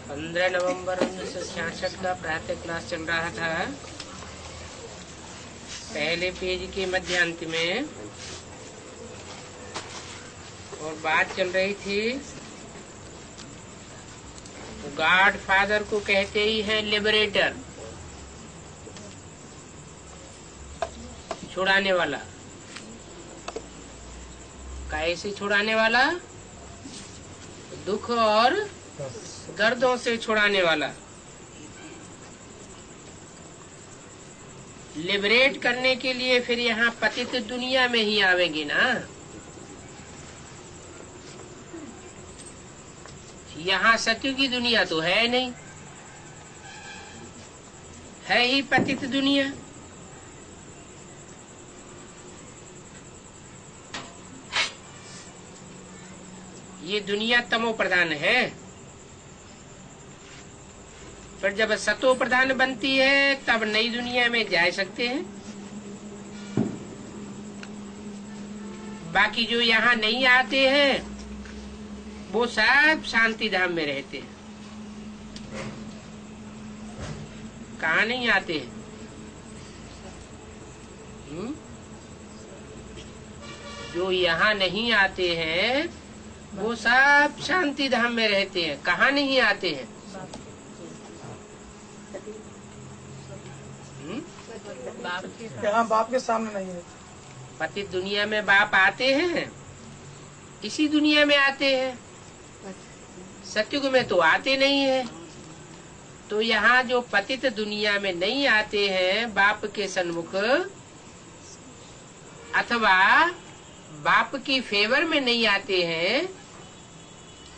15 नवंबर 1966 का प्रातः क्लास चल रहा था। पहले पेज के मध्यांत में और बात चल रही थी, गॉड फादर को कहते ही है लिबरेटर, छुड़ाने वाला। कैसे छुड़ाने वाला? दुख और दर्दों से छुड़ाने वाला। लिबरेट करने के लिए फिर यहाँ पतित दुनिया में ही आवेंगे ना। यहाँ सत्य की दुनिया तो है नहीं, है ही पतित दुनिया। ये दुनिया तमो प्रधान है, पर जब सतो प्रधान बनती है तब नई दुनिया में जा सकते हैं। बाकी जो यहाँ नहीं आते हैं वो सब शांति धाम में रहते हैं। कहाँ नहीं आते हैं? जो यहाँ नहीं आते हैं वो सब शांति धाम में रहते हैं। कहाँ नहीं आते हैं? यहाँ बाप के सामने नहीं है। पतित दुनिया में बाप आते हैं, इसी दुनिया में आते हैं। सत्युग में तो आते नहीं है। तो यहाँ जो पतित दुनिया में नहीं आते हैं बाप के सन्मुख, अथवा बाप की फेवर में नहीं आते हैं,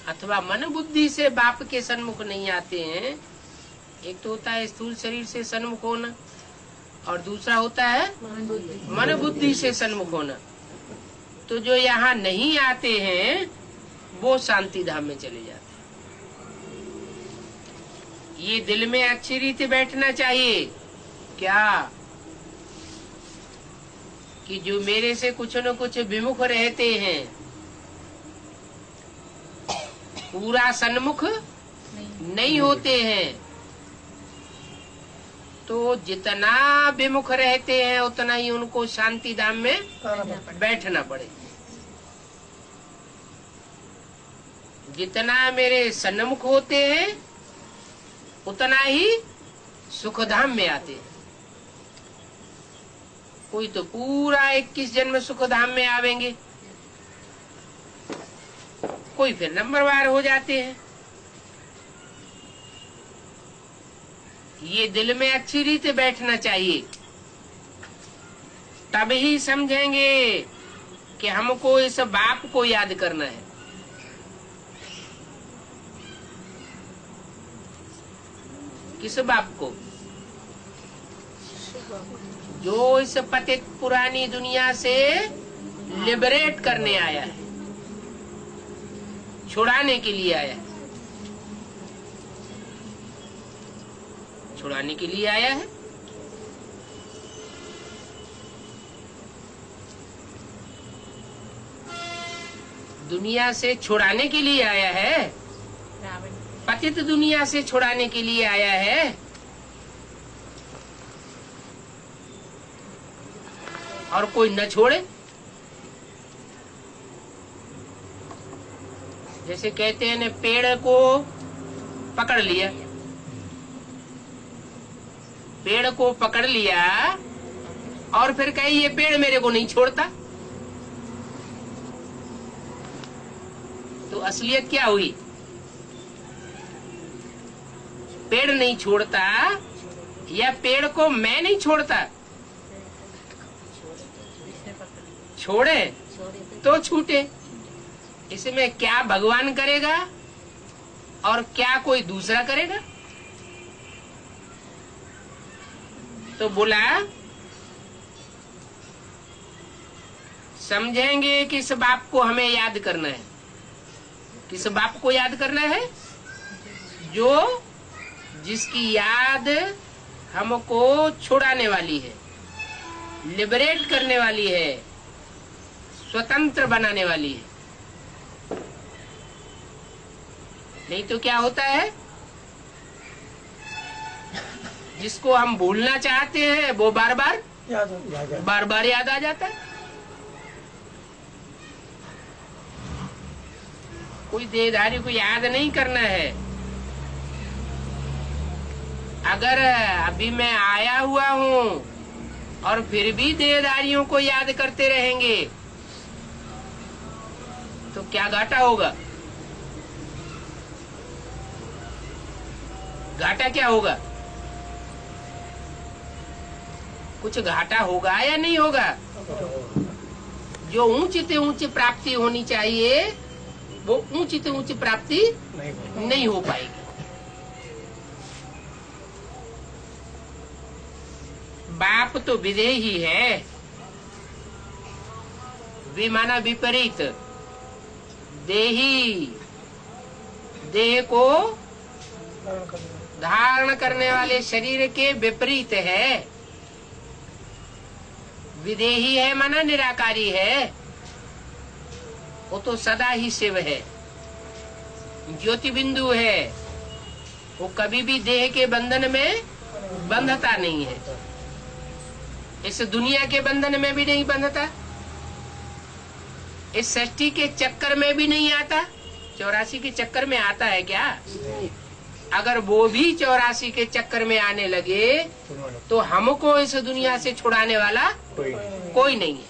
अथवा मन बुद्धि से बाप के सन्मुख नहीं आते हैं। एक तो होता है स्थूल शरीर से सन्मुख होना, और दूसरा होता है मन बुद्धि से सन्मुख होना। तो जो यहाँ नहीं आते हैं वो शांति धाम में चले जाते हैं। ये दिल में अच्छी रीति बैठना चाहिए क्या, कि जो मेरे से कुछ न कुछ विमुख रहते हैं, पूरा सन्मुख नहीं होते हैं, तो जितना विमुख रहते हैं उतना ही उनको शांति धाम में बैठना पड़े। जितना मेरे सन्मुख होते हैं उतना ही सुख धाम में आते हैं। कोई तो पूरा 21 जन्म सुख धाम में आवेंगे, कोई फिर नंबरवार हो जाते हैं। ये दिल में अच्छी रीति बैठना चाहिए, तब ही समझेंगे कि हमको इस बाप को याद करना है। किस बाप को? जो इस पतित पुरानी दुनिया से लिबरेट करने आया है, छुड़ाने के लिए आया है, छुड़ाने के लिए आया है। दुनिया से छुड़ाने के लिए आया है, पतित दुनिया से छुड़ाने के लिए आया है। और कोई न छोड़े। जैसे कहते हैं न, पेड़ को पकड़ लिया, पेड़ को पकड़ लिया और फिर कहे ये पेड़ मेरे को नहीं छोड़ता, तो असलियत क्या हुई? पेड़ नहीं छोड़ता या पेड़ को मैं नहीं छोड़ता? छोड़े तो छूटे। इसमें क्या भगवान करेगा और क्या कोई दूसरा करेगा? तो बोला समझेंगे कि इस बाप को हमें याद करना है। किस बाप को याद करना है? जो जिसकी याद हमको छुड़ाने वाली है, लिबरेट करने वाली है, स्वतंत्र बनाने वाली है। नहीं तो क्या होता है, जिसको हम भूलना चाहते हैं वो बार बार याद आ जाता है। कोई देहधारी को याद नहीं करना है। अगर अभी मैं आया हुआ हूँ और फिर भी देहधारियों को याद करते रहेंगे तो क्या घाटा होगा? घाटा क्या होगा? कुछ घाटा होगा या नहीं होगा? जो ऊंची से ऊंची प्राप्ति होनी चाहिए वो ऊंची से ऊंची प्राप्ति नहीं हो पाएगी। बाप तो विदेही है, विमाना विपरीत, देही देह को धारण करने वाले शरीर के विपरीत है। विदेही है माना निराकारी है, वो तो सदा ही शिव है, ज्योति बिंदु है, वो कभी भी देह के बंधन में बंधता नहीं है। इस दुनिया के बंधन में भी नहीं बंधता, इस सृष्टि के चक्कर में भी नहीं आता। 84 के चक्कर में आता है क्या? अगर वो भी 84 के चक्कर में आने लगे तो हमको इस दुनिया से छुड़ाने वाला कोई नहीं है।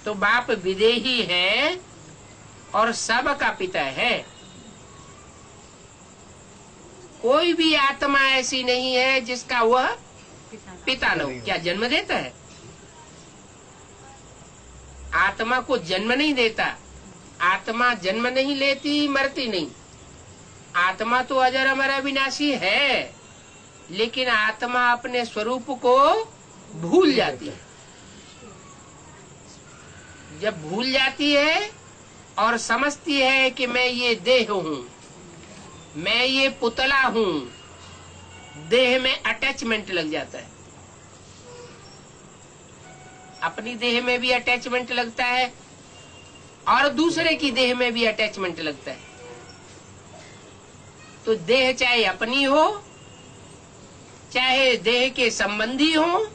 तो बाप विदेही है और सबका पिता है। कोई भी आत्मा ऐसी नहीं है जिसका वह पिता न हो। क्या जन्म देता है? आत्मा को जन्म नहीं देता। आत्मा जन्म नहीं लेती, मरती नहीं। आत्मा तो अजर अमर अविनाशी है, लेकिन आत्मा अपने स्वरूप को भूल जाती है। जब भूल जाती है और समझती है कि मैं ये देह हूँ, मैं ये पुतला हूँ, देह में अटैचमेंट लग जाता है। अपनी देह में भी अटैचमेंट लगता है और दूसरे की देह में भी अटैचमेंट लगता है। तो देह चाहे अपनी हो चाहे देह के संबंधी हो,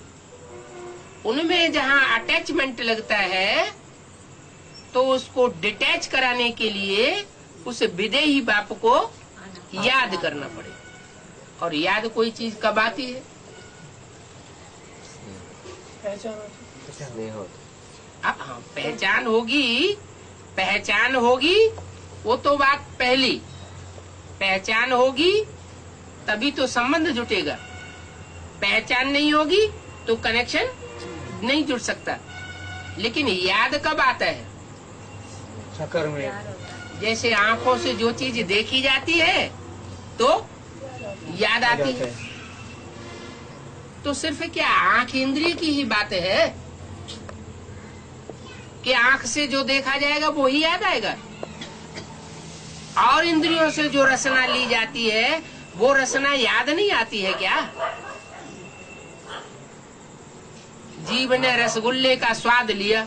उनमें जहाँ अटैचमेंट लगता है तो उसको डिटैच कराने के लिए उस विदेही बाप को याद करना पड़े। और याद कोई चीज कब आती है? हाँ, पहचान होगी। पहचान होगी वो तो बात पहली। पहचान होगी तभी तो संबंध जुटेगा। पहचान नहीं होगी तो कनेक्शन नहीं जुड़ सकता। लेकिन याद कब आता है? चक्कर में। जैसे आंखों से जो चीज देखी जाती है तो याद आती है। तो सिर्फ क्या आंख इंद्रिय की ही बात है कि आंख से जो देखा जाएगा वो ही याद आएगा? और इंद्रियों से जो रसना ली जाती है वो रसना याद नहीं आती है क्या? जीव ने रसगुल्ले का स्वाद लिया,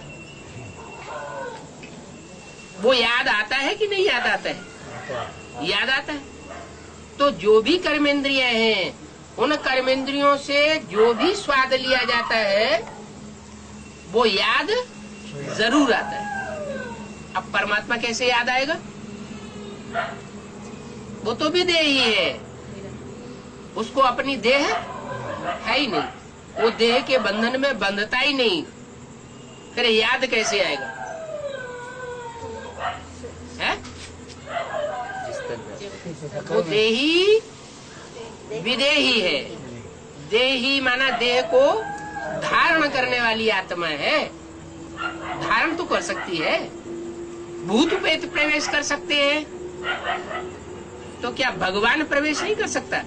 वो याद आता है कि नहीं याद आता है? याद आता है। तो जो भी कर्मेंद्रियां हैं, उन कर्मेंद्रियों से जो भी स्वाद लिया जाता है वो याद जरूर आता है। अब परमात्मा कैसे याद आएगा? वो तो भी देह ही है, उसको अपनी देह है ही नहीं, वो देह के बंधन में बंधता ही नहीं, फिर याद कैसे आएगा? है? वो देही विदेही है। देही माना देह को धारण करने वाली आत्मा है। धारण तो कर सकती है, भूत प्रेत प्रवेश कर सकते हैं, तो क्या भगवान प्रवेश नहीं कर सकता?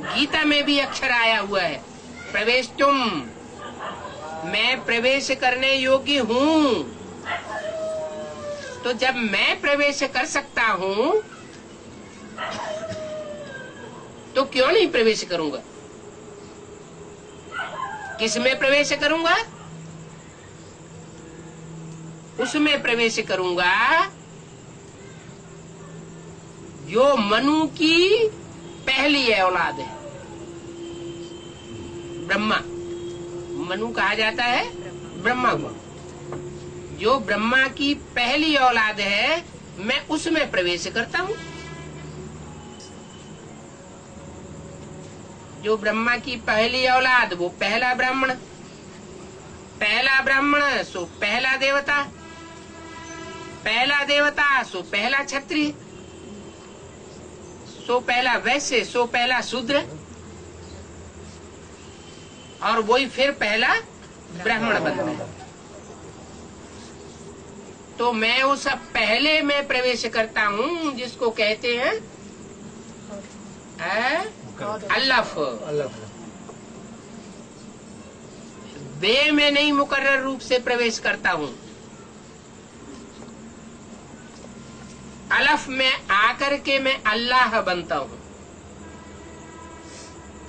गीता में भी अक्षर आया हुआ है, प्रवेश तुम, मैं प्रवेश करने योग्य हूँ। तो जब मैं प्रवेश कर सकता हूँ तो क्यों नहीं प्रवेश करूंगा? किसमें प्रवेश करूंगा? उसमें प्रवेश करूंगा जो मनु की पहली औलाद है, ब्रह्मा। मनु कहा जाता है ब्रह्मा को। जो ब्रह्मा की पहली औलाद है, मैं उसमें प्रवेश करता हूँ। जो ब्रह्मा की पहली औलाद, वो पहला ब्राह्मण। पहला ब्राह्मण सो पहला देवता, पहला देवता सो पहला क्षत्रिय, सो पहला वैश्य, सो पहला शूद्र, और वही फिर पहला ब्राह्मण बनता है। तो मैं उस पहले में प्रवेश करता हूँ जिसको कहते हैं अलफ। बे में नहीं मुकर्रर रूप से प्रवेश करता हूँ, अलफ में आकर के मैं अल्लाह बनता हूँ।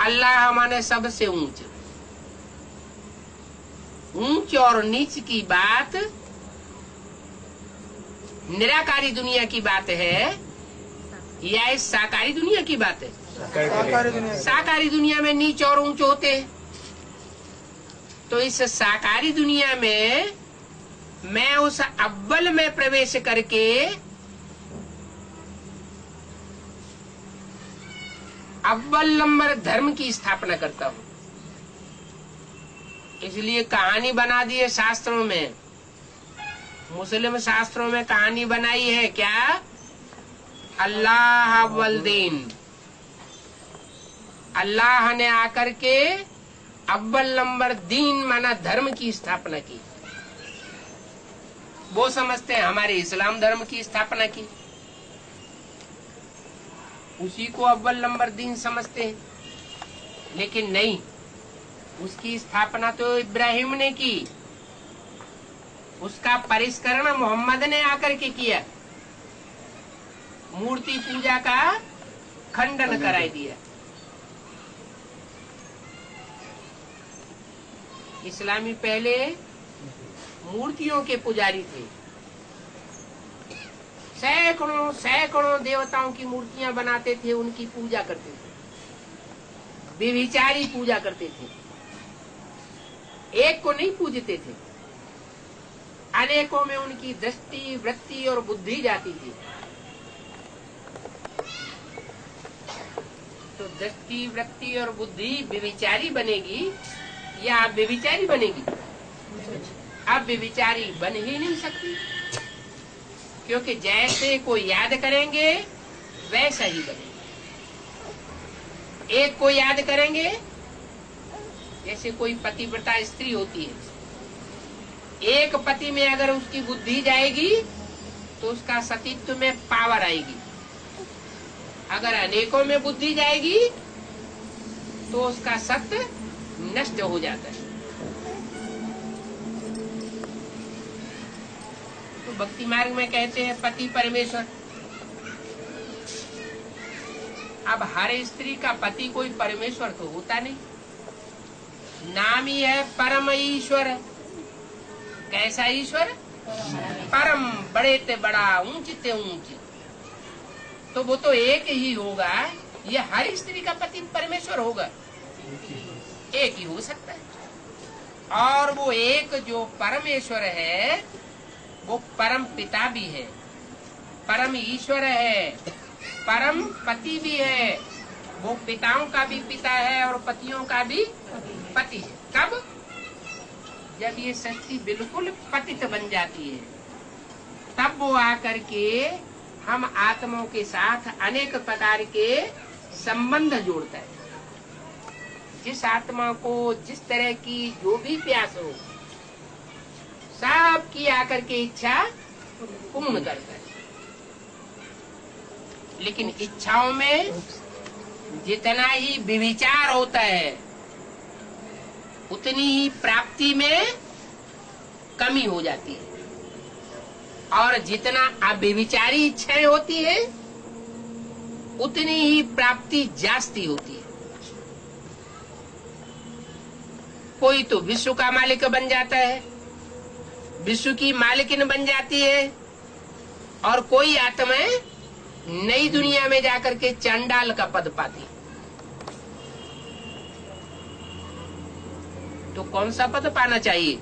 अल्लाह माने सबसे ऊंच। ऊंच और नीच की बात निराकारी दुनिया की बात है या इस साकारी दुनिया की बात है? साकारी दुनिया में नीच और ऊंच होते हैं। तो इस साकारी दुनिया में मैं उस अव्वल में प्रवेश करके अव्वल नंबर धर्म की स्थापना करता हूँ। इसलिए कहानी बना दी है शास्त्रों में। मुस्लिम शास्त्रों में कहानी बनाई है क्या? अल्लाह अव्वल दीन। अल्लाह ने आकर के अव्वल नंबर दीन माना धर्म की स्थापना की। वो समझते हैं हमारे इस्लाम धर्म की स्थापना की, उसी को अव्वल नंबर दीन समझते हैं। लेकिन नहीं, उसकी स्थापना तो इब्राहिम ने की, उसका परिष्करण मोहम्मद ने आकर के किया, मूर्ति पूजा का खंडन कराई दिया। इस्लामी पहले मूर्तियों के पुजारी थे, सैकड़ों सैकड़ों देवताओं की मूर्तियां बनाते थे, उनकी पूजा करते थे, व्यभिचारी पूजा करते थे, एक को नहीं पूजते थे, अनेकों में उनकी दृष्टि वृत्ति और बुद्धि जाती थी। तो दृष्टि वृत्ति और बुद्धि व्यभिचारी बनेगी या आप व्यभिचारी बनेगी? आप व्यभिचारी बन ही नहीं सकती, क्योंकि जैसे कोई याद करेंगे वैसा ही बनेगा। एक को याद करेंगे, जैसे कोई पतिव्रता स्त्री होती है, एक पति में अगर उसकी बुद्धि जाएगी तो उसका सतीत्व में पावर आएगी। अगर अनेकों में बुद्धि जाएगी तो उसका सत्य नष्ट हो जाता है। तो भक्ति मार्ग में कहते हैं पति परमेश्वर। अब हर स्त्री का पति कोई परमेश्वर तो होता नहीं, नाम ही है परम ईश्वर। कैसा ईश्वर? परम, बड़े ते बड़ा, ऊंच ते ऊंच। तो वो तो एक ही होगा। ये हर स्त्री का पति परमेश्वर होगा? एक ही हो सकता है। और वो एक जो परमेश्वर है वो परम पिता भी है, परम ईश्वर है, परम पति भी है। वो पिताओं का भी पिता है और पतियों का भी पति है। कब? जब ये सृष्टि बिल्कुल पतित बन जाती है, तब वो आकर के हम आत्माओं के साथ अनेक प्रकार के संबंध जोड़ता है। जिस आत्मा को जिस तरह की जो भी प्यास हो, सब की आकर के इच्छा पूर्ण करता है। लेकिन इच्छाओं में जितना ही व्यभिचार होता है, उतनी ही प्राप्ति में कमी हो जाती है। और जितना अव्यभिचारी इच्छाएं होती है, उतनी ही प्राप्ति जास्ती होती है। कोई तो विश्व का मालिक बन जाता है, विश्व की मालिकिन बन जाती है, और कोई आत्माएं नई दुनिया में जाकर के चांडाल का पद पाती। तो कौन सा पद पाना चाहिए?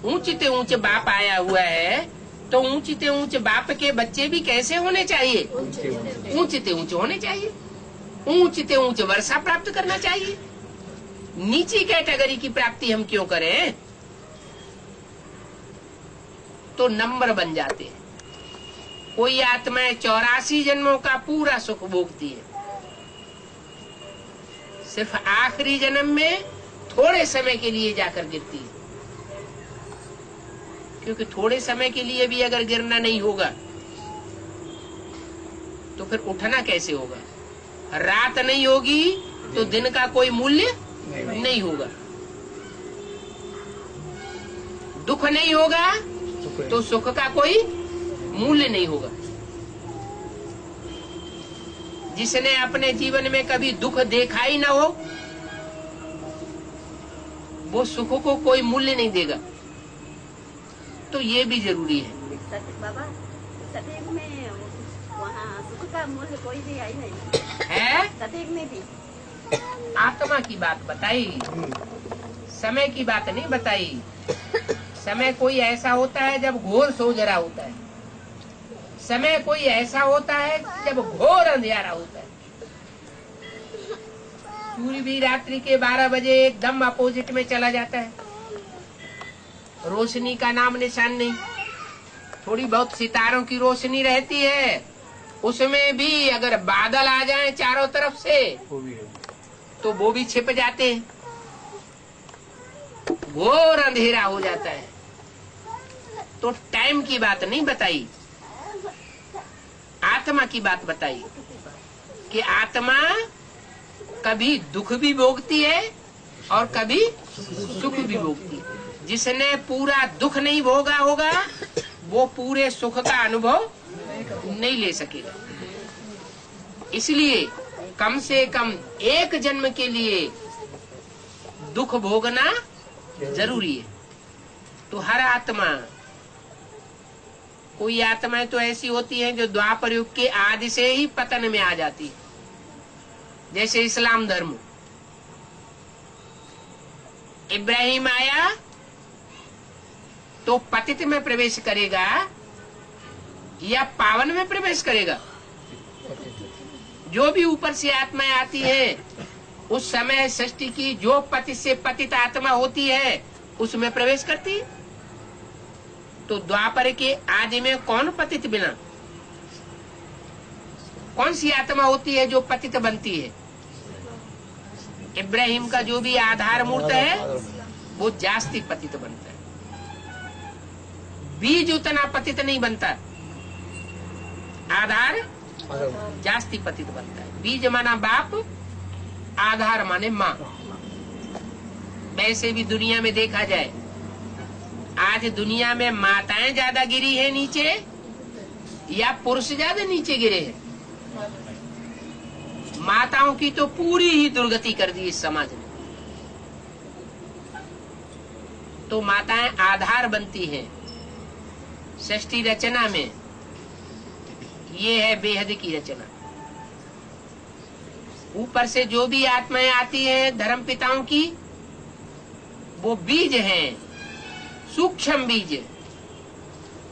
ऊंचते ऊंचे बाप आया हुआ है, तो ऊंचते ऊंचे बाप के बच्चे भी कैसे होने चाहिए? ऊंचते ऊंचे होने चाहिए। ऊंचते ऊंचे वर्षा प्राप्त करना चाहिए। नीची कैटेगरी की प्राप्ति हम क्यों करें? तो नंबर बन जाते हैं। कोई आत्माएं 84 जन्मों का पूरा सुख भोगती है, सिर्फ आखिरी जन्म में थोड़े समय के लिए जाकर गिरती है। क्योंकि थोड़े समय के लिए भी अगर गिरना नहीं होगा तो फिर उठना कैसे होगा? रात नहीं होगी तो दिन का कोई मूल्य नहीं होगा। दुख नहीं होगा तो सुख का कोई मूल्य नहीं होगा। जिसने अपने जीवन में कभी दुख देखा ही ना हो, वो सुख को कोई मूल्य नहीं देगा। तो ये भी जरूरी है। बाबा, सतयुग में वहाँ सुख का मूल्य कोई भी आई नहीं है? सतयुग में भी आत्मा की बात बताई, समय की बात नहीं बताई। समय कोई ऐसा होता है जब घोर सोजरा होता है, समय कोई ऐसा होता है जब घोर अंधेरा होता है। सूर्य भी रात्रि के 12 बजे एकदम अपोजिट में चला जाता है, रोशनी का नाम निशान नहीं। थोड़ी बहुत सितारों की रोशनी रहती है, उसमें भी अगर बादल आ जाएं चारों तरफ से तो वो भी छिप जाते हैं, घोर अंधेरा हो जाता है। तो टाइम की बात नहीं बताई, आत्मा की बात बताई कि आत्मा कभी दुख भी भोगती है और कभी सुख भी भोगती है। जिसने पूरा दुख नहीं भोगा होगा वो पूरे सुख का अनुभव नहीं ले सकेगा। इसलिए कम से कम एक जन्म के लिए दुख भोगना जरूरी है। तो हर आत्मा, कोई आत्माएं तो ऐसी होती हैं जो द्वापर युग के आदि से ही पतन में आ जाती है, जैसे इस्लाम धर्म। इब्राहिम आया तो पतित में प्रवेश करेगा या पावन में प्रवेश करेगा? जो भी ऊपर से आत्माएं आती हैं, उस समय सृष्टि की जो पति से पतित आत्मा होती है उसमें प्रवेश करती है। तो द्वापर के आदि में कौन पतित बिना? कौन सी आत्मा होती है जो पतित बनती है? इब्राहिम का जो भी आधार मूर्त है वो जास्ती पतित बनता है। बीज उतना पतित नहीं बनता, आधार जास्ती पतित बनता है। बीज माना बाप, आधार माने माँ। वैसे भी दुनिया में देखा जाए, आज दुनिया में माताएं ज्यादा गिरी है नीचे या पुरुष ज्यादा नीचे गिरे हैं? माताओं की तो पूरी ही दुर्गति कर दी इस समाज ने। तो माताएं आधार बनती हैं सृष्टि रचना में। ये है बेहद की रचना। ऊपर से जो भी आत्माएं आती हैं धर्म पिताओं की, वो बीज हैं, सूक्ष्म बीज,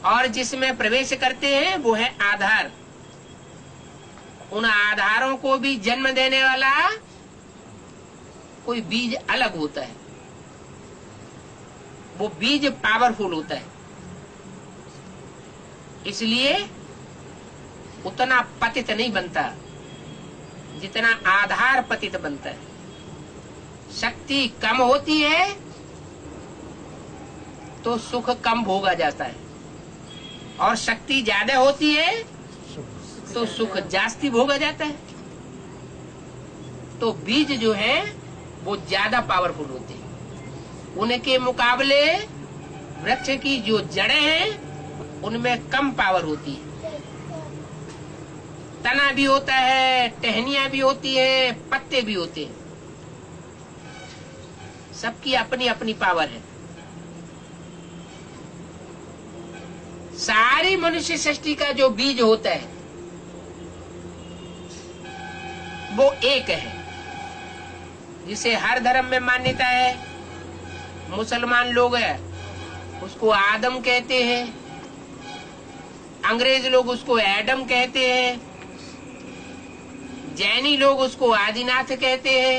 और जिसमें प्रवेश करते हैं वो है आधार। उन आधारों को भी जन्म देने वाला कोई बीज अलग होता है, वो बीज पावरफुल होता है। इसलिए उतना पतित नहीं बनता जितना आधार पतित बनता है। शक्ति कम होती है तो सुख कम भोगा जाता है, और शक्ति ज्यादा होती है तो सुख जास्ती भोगा जाता है। तो बीज जो है वो ज्यादा पावरफुल होते हैं। उनके मुकाबले वृक्ष की जो जड़ें हैं उनमें कम पावर होती है। तना भी होता है, टहनियां भी होती है, पत्ते भी होते हैं, सबकी अपनी अपनी पावर है। सारी मनुष्य सृष्टि का जो बीज होता है वो एक है, जिसे हर धर्म में मान्यता है। मुसलमान लोग हैं उसको आदम कहते हैं, अंग्रेज लोग उसको एडम कहते हैं, जैनी लोग उसको आदिनाथ कहते हैं,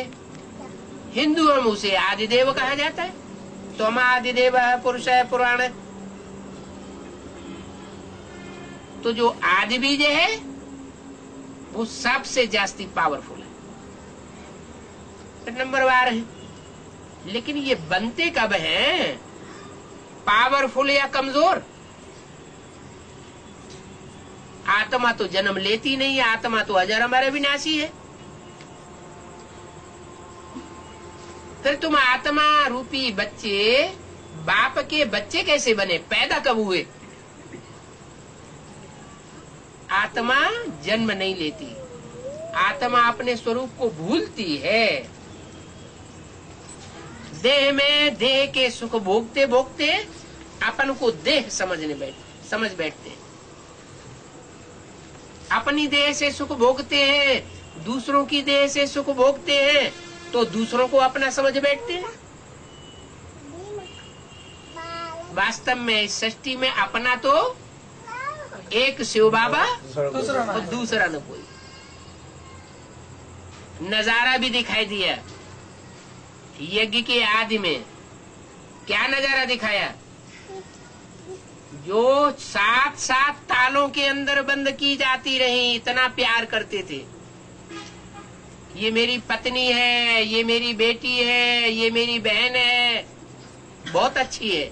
हिंदुओं में उसे आदिदेव कहा जाता है। त्वम आदिदेव है, पुरुष है, पुराण है। तो जो आदि बीज है वो सबसे जास्ती पावरफुल है, नंबर वार है। लेकिन ये बनते कब हैं? पावरफुल या कमजोर? आत्मा तो जन्म लेती नहीं, आत्मा तो अजर अमर अविनाशी है। फिर तुम आत्मा रूपी बच्चे बाप के बच्चे कैसे बने? पैदा कब हुए? आत्मा जन्म नहीं लेती, आत्मा अपने स्वरूप को भूलती है। देह में देह के सुख भोगते भोगते अपन को देह समझ बैठते हैं। अपनी देह से सुख भोगते हैं, दूसरों की देह से सुख भोगते हैं, तो दूसरों को अपना समझ बैठते हैं। वास्तव में इस सृष्टि में अपना तो एक शिव बाबा और दूसरा न कोई। नजारा भी दिखाई दिया यज्ञ के आदि में। क्या नजारा दिखाया? जो 7-7 तालों के अंदर बंद की जाती रही, इतना प्यार करते थे। ये मेरी पत्नी है, ये मेरी बेटी है, ये मेरी बहन है, बहुत अच्छी है।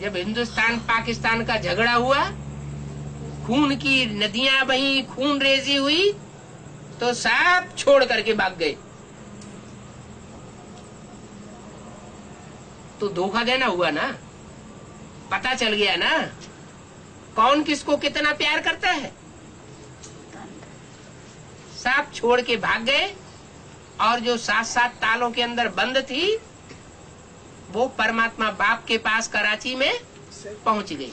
जब हिंदुस्तान पाकिस्तान का झगड़ा हुआ, खून की नदियां बही, खून रेजी हुई, तो सब छोड़ करके भाग गए। तो धोखा देना हुआ ना, पता चल गया ना कौन किसको कितना प्यार करता है। सब छोड़ के भाग गए, और जो 7-7 तालों के अंदर बंद थी वो परमात्मा बाप के पास कराची में पहुंच गई।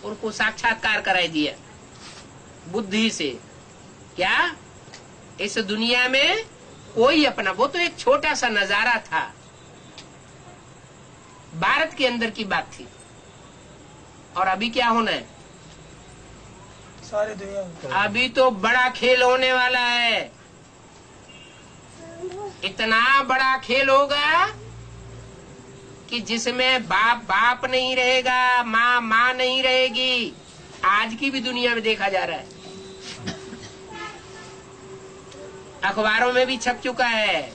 उनको साक्षात्कार कराई दिया बुद्धि से। क्या इस दुनिया में कोई अपना, वो तो एक छोटा सा नजारा था, भारत के अंदर की बात थी। और अभी क्या होना है? सारी दुनिया। अभी तो बड़ा खेल होने वाला है। इतना बड़ा खेल होगा कि जिसमें बाप बाप नहीं रहेगा, माँ माँ नहीं रहेगी। आज की भी दुनिया में देखा जा रहा है, अखबारों में भी छप चुका है।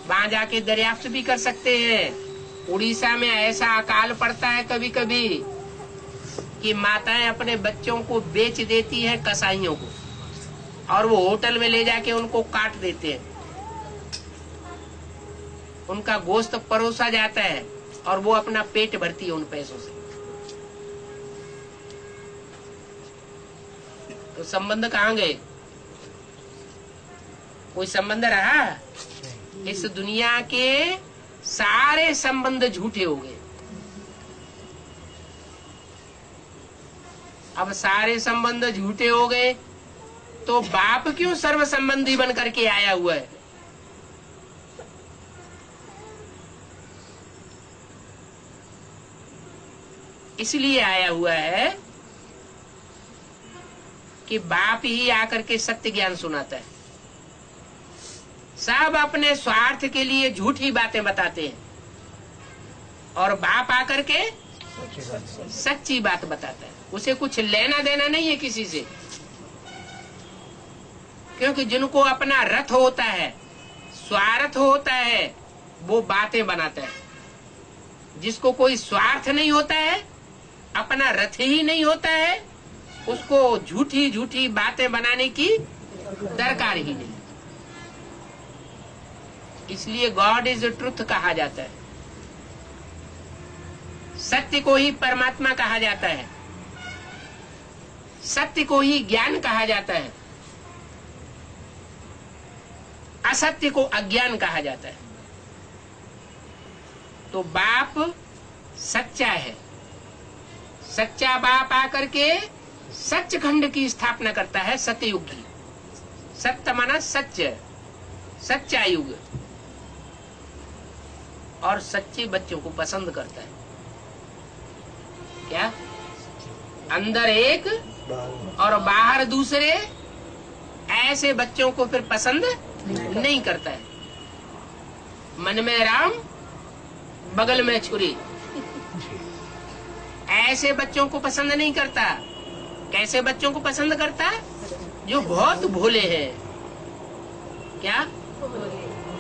वहां जाके दरियाफ्त भी कर सकते हैं। उड़ीसा में ऐसा अकाल पड़ता है कभी कभी कि माताएं अपने बच्चों को बेच देती हैं कसाईयों को, और वो होटल में ले जाके उनको काट देते हैं। उनका गोश्त परोसा जाता है और वो अपना पेट भरती है उन पैसों से। तो संबंध कहाँ गए? कोई संबंध रहा? इस दुनिया के सारे संबंध झूठे हो गए। अब सारे संबंध झूठे हो गए तो बाप क्यों सर्व संबंधी बन करके आया हुआ है? इसलिए आया हुआ है कि बाप ही आकर के सत्य ज्ञान सुनाता है। सब अपने स्वार्थ के लिए झूठी बातें बताते हैं, और बाप आकर के सच्ची बात बताता है। उसे कुछ लेना देना नहीं है किसी से, क्योंकि जिनको अपना रथ होता है, स्वार्थ होता है, वो बातें बनाता है। जिसको कोई स्वार्थ नहीं होता है, अपना रथ ही नहीं होता है, उसको झूठी झूठी बातें बनाने की दरकार ही नहीं। इसलिए गॉड इज ट्रुथ कहा जाता है। सत्य को ही परमात्मा कहा जाता है, सत्य को ही ज्ञान कहा जाता है, असत्य को अज्ञान कहा जाता है। तो बाप सच्चा है। सच्चा बाप आकर के सचखंड की स्थापना करता है, सतयुग की। सत्य माना सत्य, सच्चा युग, और सच्चे बच्चों को पसंद करता है। क्या? अंदर एक और बाहर दूसरे, ऐसे बच्चों को फिर पसंद नहीं करता है। मन में राम बगल में छुरी, ऐसे बच्चों को पसंद नहीं करता। कैसे बच्चों को पसंद करता? जो बहुत भोले हैं। क्या?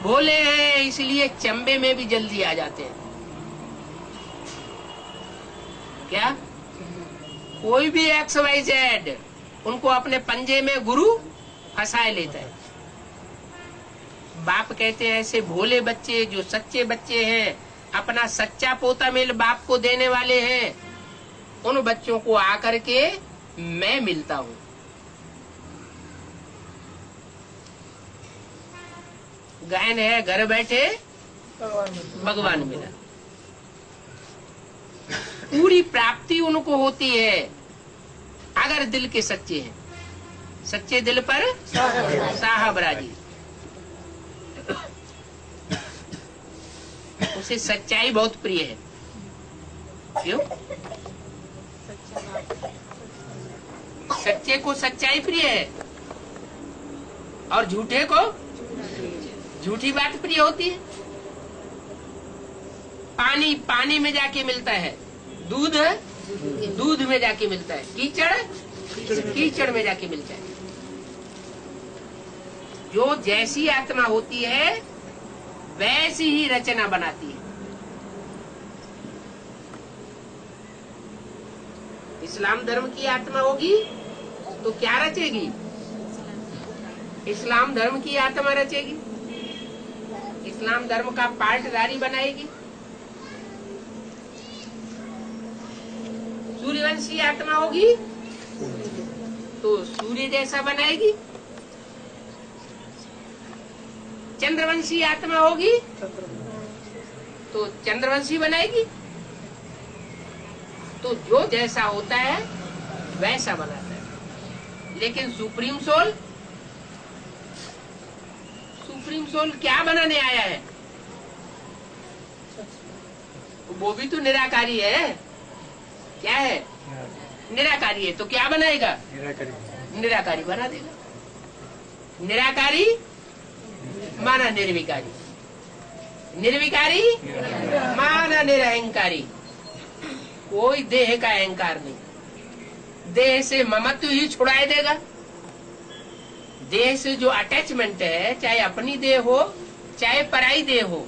भोले हैं, इसलिए चंबे में भी जल्दी आ जाते हैं। क्या? कोई भी XYZ उनको अपने पंजे में गुरु फंसाए लेता है। बाप कहते हैं ऐसे भोले बच्चे, जो सच्चे बच्चे हैं, अपना सच्चा पोता मेल बाप को देने वाले हैं, उन बच्चों को आकर के मैं मिलता हूं। गहन है घर बैठे भगवान मिला। पूरी प्राप्ति उनको होती है अगर दिल के सच्चे हैं। सच्चे दिल पर साहब राजी। उसे सच्चाई बहुत प्रिय है। क्यों? सच्चे को सच्चाई प्रिय है और झूठे को झूठी बात प्रिय होती है। पानी पानी में जाके मिलता है, दूध दूध में जाके मिलता है, कीचड़ कीचड़ में जाके मिलता है। जो जैसी आत्मा होती है वैसी ही रचना बनाती है। इस्लाम धर्म की आत्मा होगी तो क्या रचेगी? इस्लाम धर्म की आत्मा रचेगी, इस्लाम धर्म का पाठधारी बनाएगी। सूर्यवंशी आत्मा होगी तो सूर्य जैसा बनाएगी। चंद्रवंशी आत्मा होगी तो चंद्रवंशी बनाएगी। तो जो जैसा होता है वैसा बनाता है। लेकिन सुप्रीम सोल क्या बनाने आया है? वो भी तो निराकारी है। क्या है? निराकारी है। तो क्या बनाएगा? निराकारी बना देगा। निराकारी माना निर्विकारी, निर्विकारी माना निरहंकारी। कोई देह का अहंकार नहीं। देह से ममत्व ही छुड़ाए देगा। देह से जो अटैचमेंट है, चाहे अपनी देह हो चाहे पराई देह हो,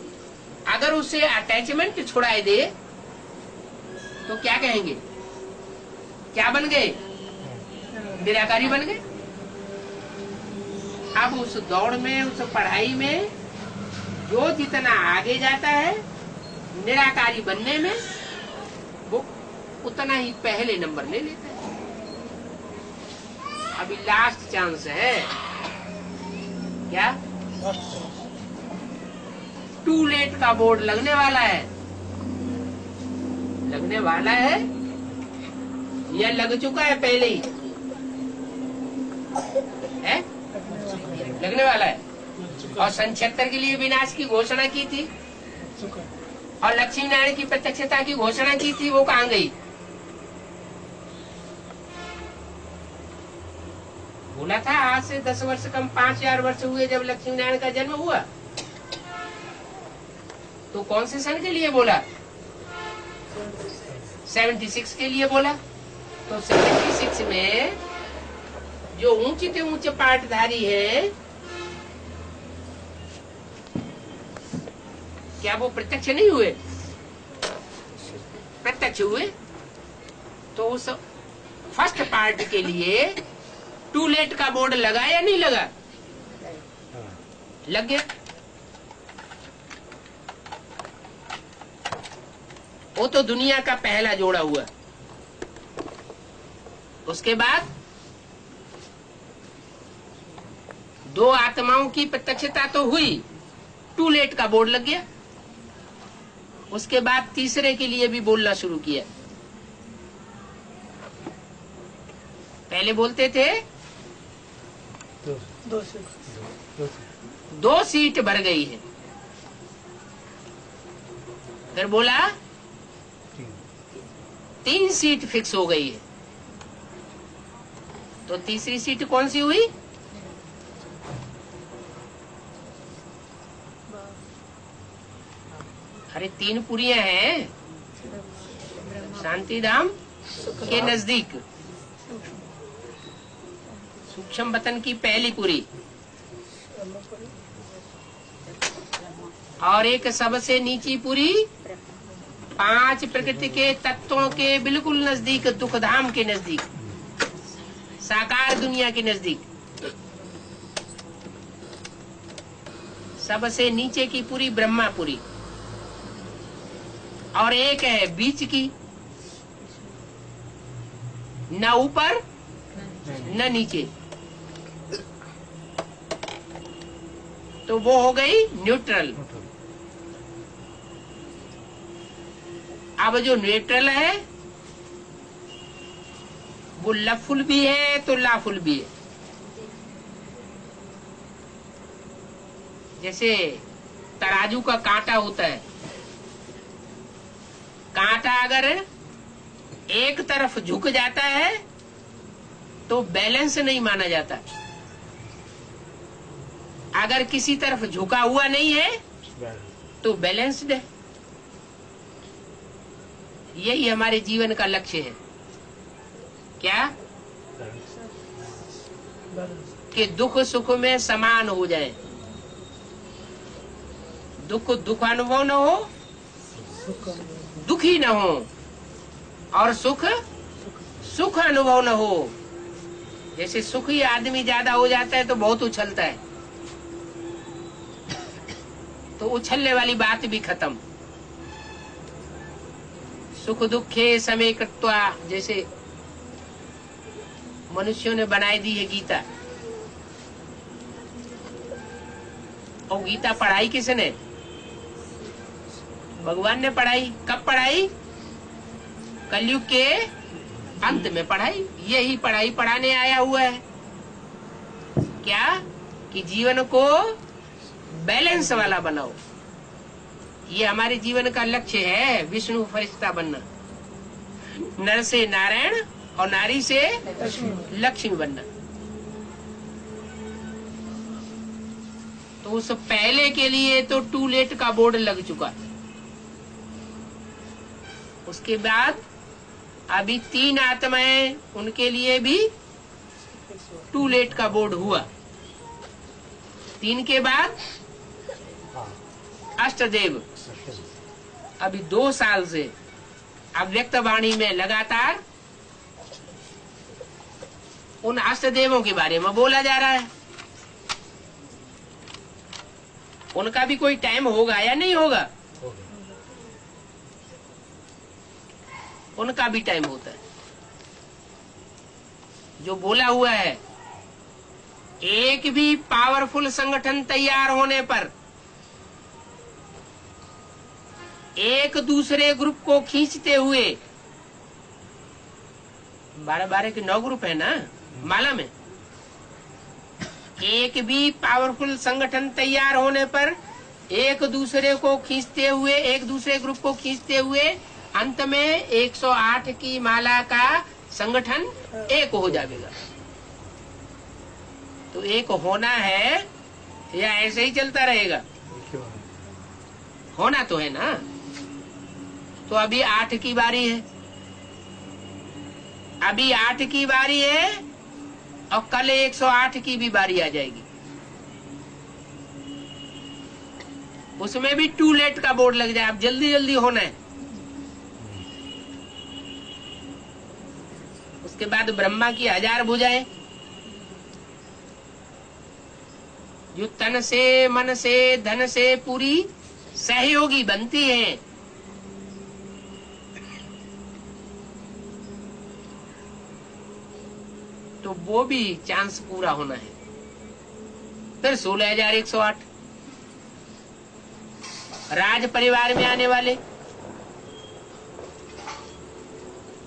अगर उसे अटैचमेंट छुड़ाए दे तो क्या कहेंगे? क्या बन गए? निराकारी बन गए। अब उस दौड़ में, उस पढ़ाई में जो जितना आगे जाता है निराकारी बनने में, वो उतना ही पहले नंबर ले लेता है। अभी लास्ट चांस है। क्या? टू लेट का बोर्ड लगने वाला है। लगने वाला है या लग चुका है पहले ही? है? लगने वाला है। और सन 76 के लिए विनाश की घोषणा की थी और लक्ष्मी नारायण की प्रत्यक्षता की घोषणा की थी। वो कहाँ गई? बोला था आज से 10 वर्ष कम 5000 वर्ष हुए जब लक्ष्मी नारायण का जन्म हुआ। तो कौन से सन के लिए बोला? 76 के लिए बोला। तो 76 में जो ऊंचे से ऊंचे पाठधारी है, क्या वो प्रत्यक्ष नहीं हुए? प्रत्यक्ष हुए। तो उस फर्स्ट पार्ट के लिए टू लेट का बोर्ड लगा या नहीं लगा? लग गया। वो तो दुनिया का पहला जोड़ा हुआ। उसके बाद दो आत्माओं की प्रत्यक्षता तो हुई, टू लेट का बोर्ड लग गया। उसके बाद तीसरे के लिए भी बोलना शुरू किया। पहले बोलते थे 2 सीट भर गई है, फिर बोला 3 सीट फिक्स हो गई है। तो तीसरी सीट कौन सी हुई? अरे 3 पुरियां हैं शांतिधाम के नजदीक, सूक्ष्म वतन की पहली पुरी, और एक सबसे नीची पुरी 5 प्रकृति के तत्वों के बिल्कुल नजदीक, दुखधाम के नजदीक, साकार दुनिया के नजदीक। सबसे नीचे की पुरी ब्रह्मापुरी, और एक है बीच की, न ऊपर न नीचे, तो वो हो गई न्यूट्रल। अब जो न्यूट्रल है वो लफुल भी है तो लाफुल भी है। जैसे तराजू का कांटा होता है, कांटा अगर एक तरफ झुक जाता है तो बैलेंस नहीं माना जाता, अगर किसी तरफ झुका हुआ नहीं है तो बैलेंस्ड है। यही हमारे जीवन का लक्ष्य है। क्या? कि दुख सुख में समान हो जाए, दुख दुख अनुभव न हो, दुखी न हो, और सुख सुख अनुभव न हो। जैसे सुखी आदमी ज्यादा हो जाता है तो बहुत उछलता है, तो उछलने वाली बात भी खत्म। सुख दुखे समय कृत्वा, जैसे मनुष्यों ने बनाई दी है गीता। और गीता पढ़ाई किसने? भगवान ने पढ़ाई। कब पढ़ाई? कलयुग के अंत में पढ़ाई। यही पढ़ाई पढ़ाने आया हुआ है। क्या? कि जीवन को बैलेंस वाला बनाओ। ये हमारे जीवन का लक्ष्य है, विष्णु फरिश्ता बनना, नर से नारायण और नारी से लक्ष्मी बनना। तो उस पहले के लिए तो टू लेट का बोर्ड लग चुका। उसके बाद अभी 3 आत्माएं, उनके लिए भी टू लेट का बोर्ड हुआ। 3 के बाद अष्टदेव। अभी 2 साल से अव्यक्त वाणी में लगातार उन अष्टदेवों के बारे में बोला जा रहा है। उनका भी कोई टाइम होगा या नहीं होगा? उनका भी टाइम होता है। जो बोला हुआ है, एक भी पावरफुल संगठन तैयार होने पर एक दूसरे ग्रुप को खींचते हुए, 12 के 9 ग्रुप है ना माला में, एक भी पावरफुल संगठन तैयार होने पर एक दूसरे को खींचते हुए, एक दूसरे ग्रुप को खींचते हुए अंत में 108 की माला का संगठन एक हो जाएगा। तो एक होना है या ऐसे ही चलता रहेगा? होना तो है ना। तो अभी 8 की बारी है, अभी 8 की बारी है, और कल 108 की भी बारी आ जाएगी। उसमें भी टू लेट का बोर्ड लग जाए। अब जल्दी जल्दी होना है। उसके बाद ब्रह्मा की 1000 भुजाएं, जो तन से, मन से, धन से पूरी सहयोगी बनती हैं। तो वो भी चांस पूरा होना है। फिर 16,108 राज परिवार में आने वाले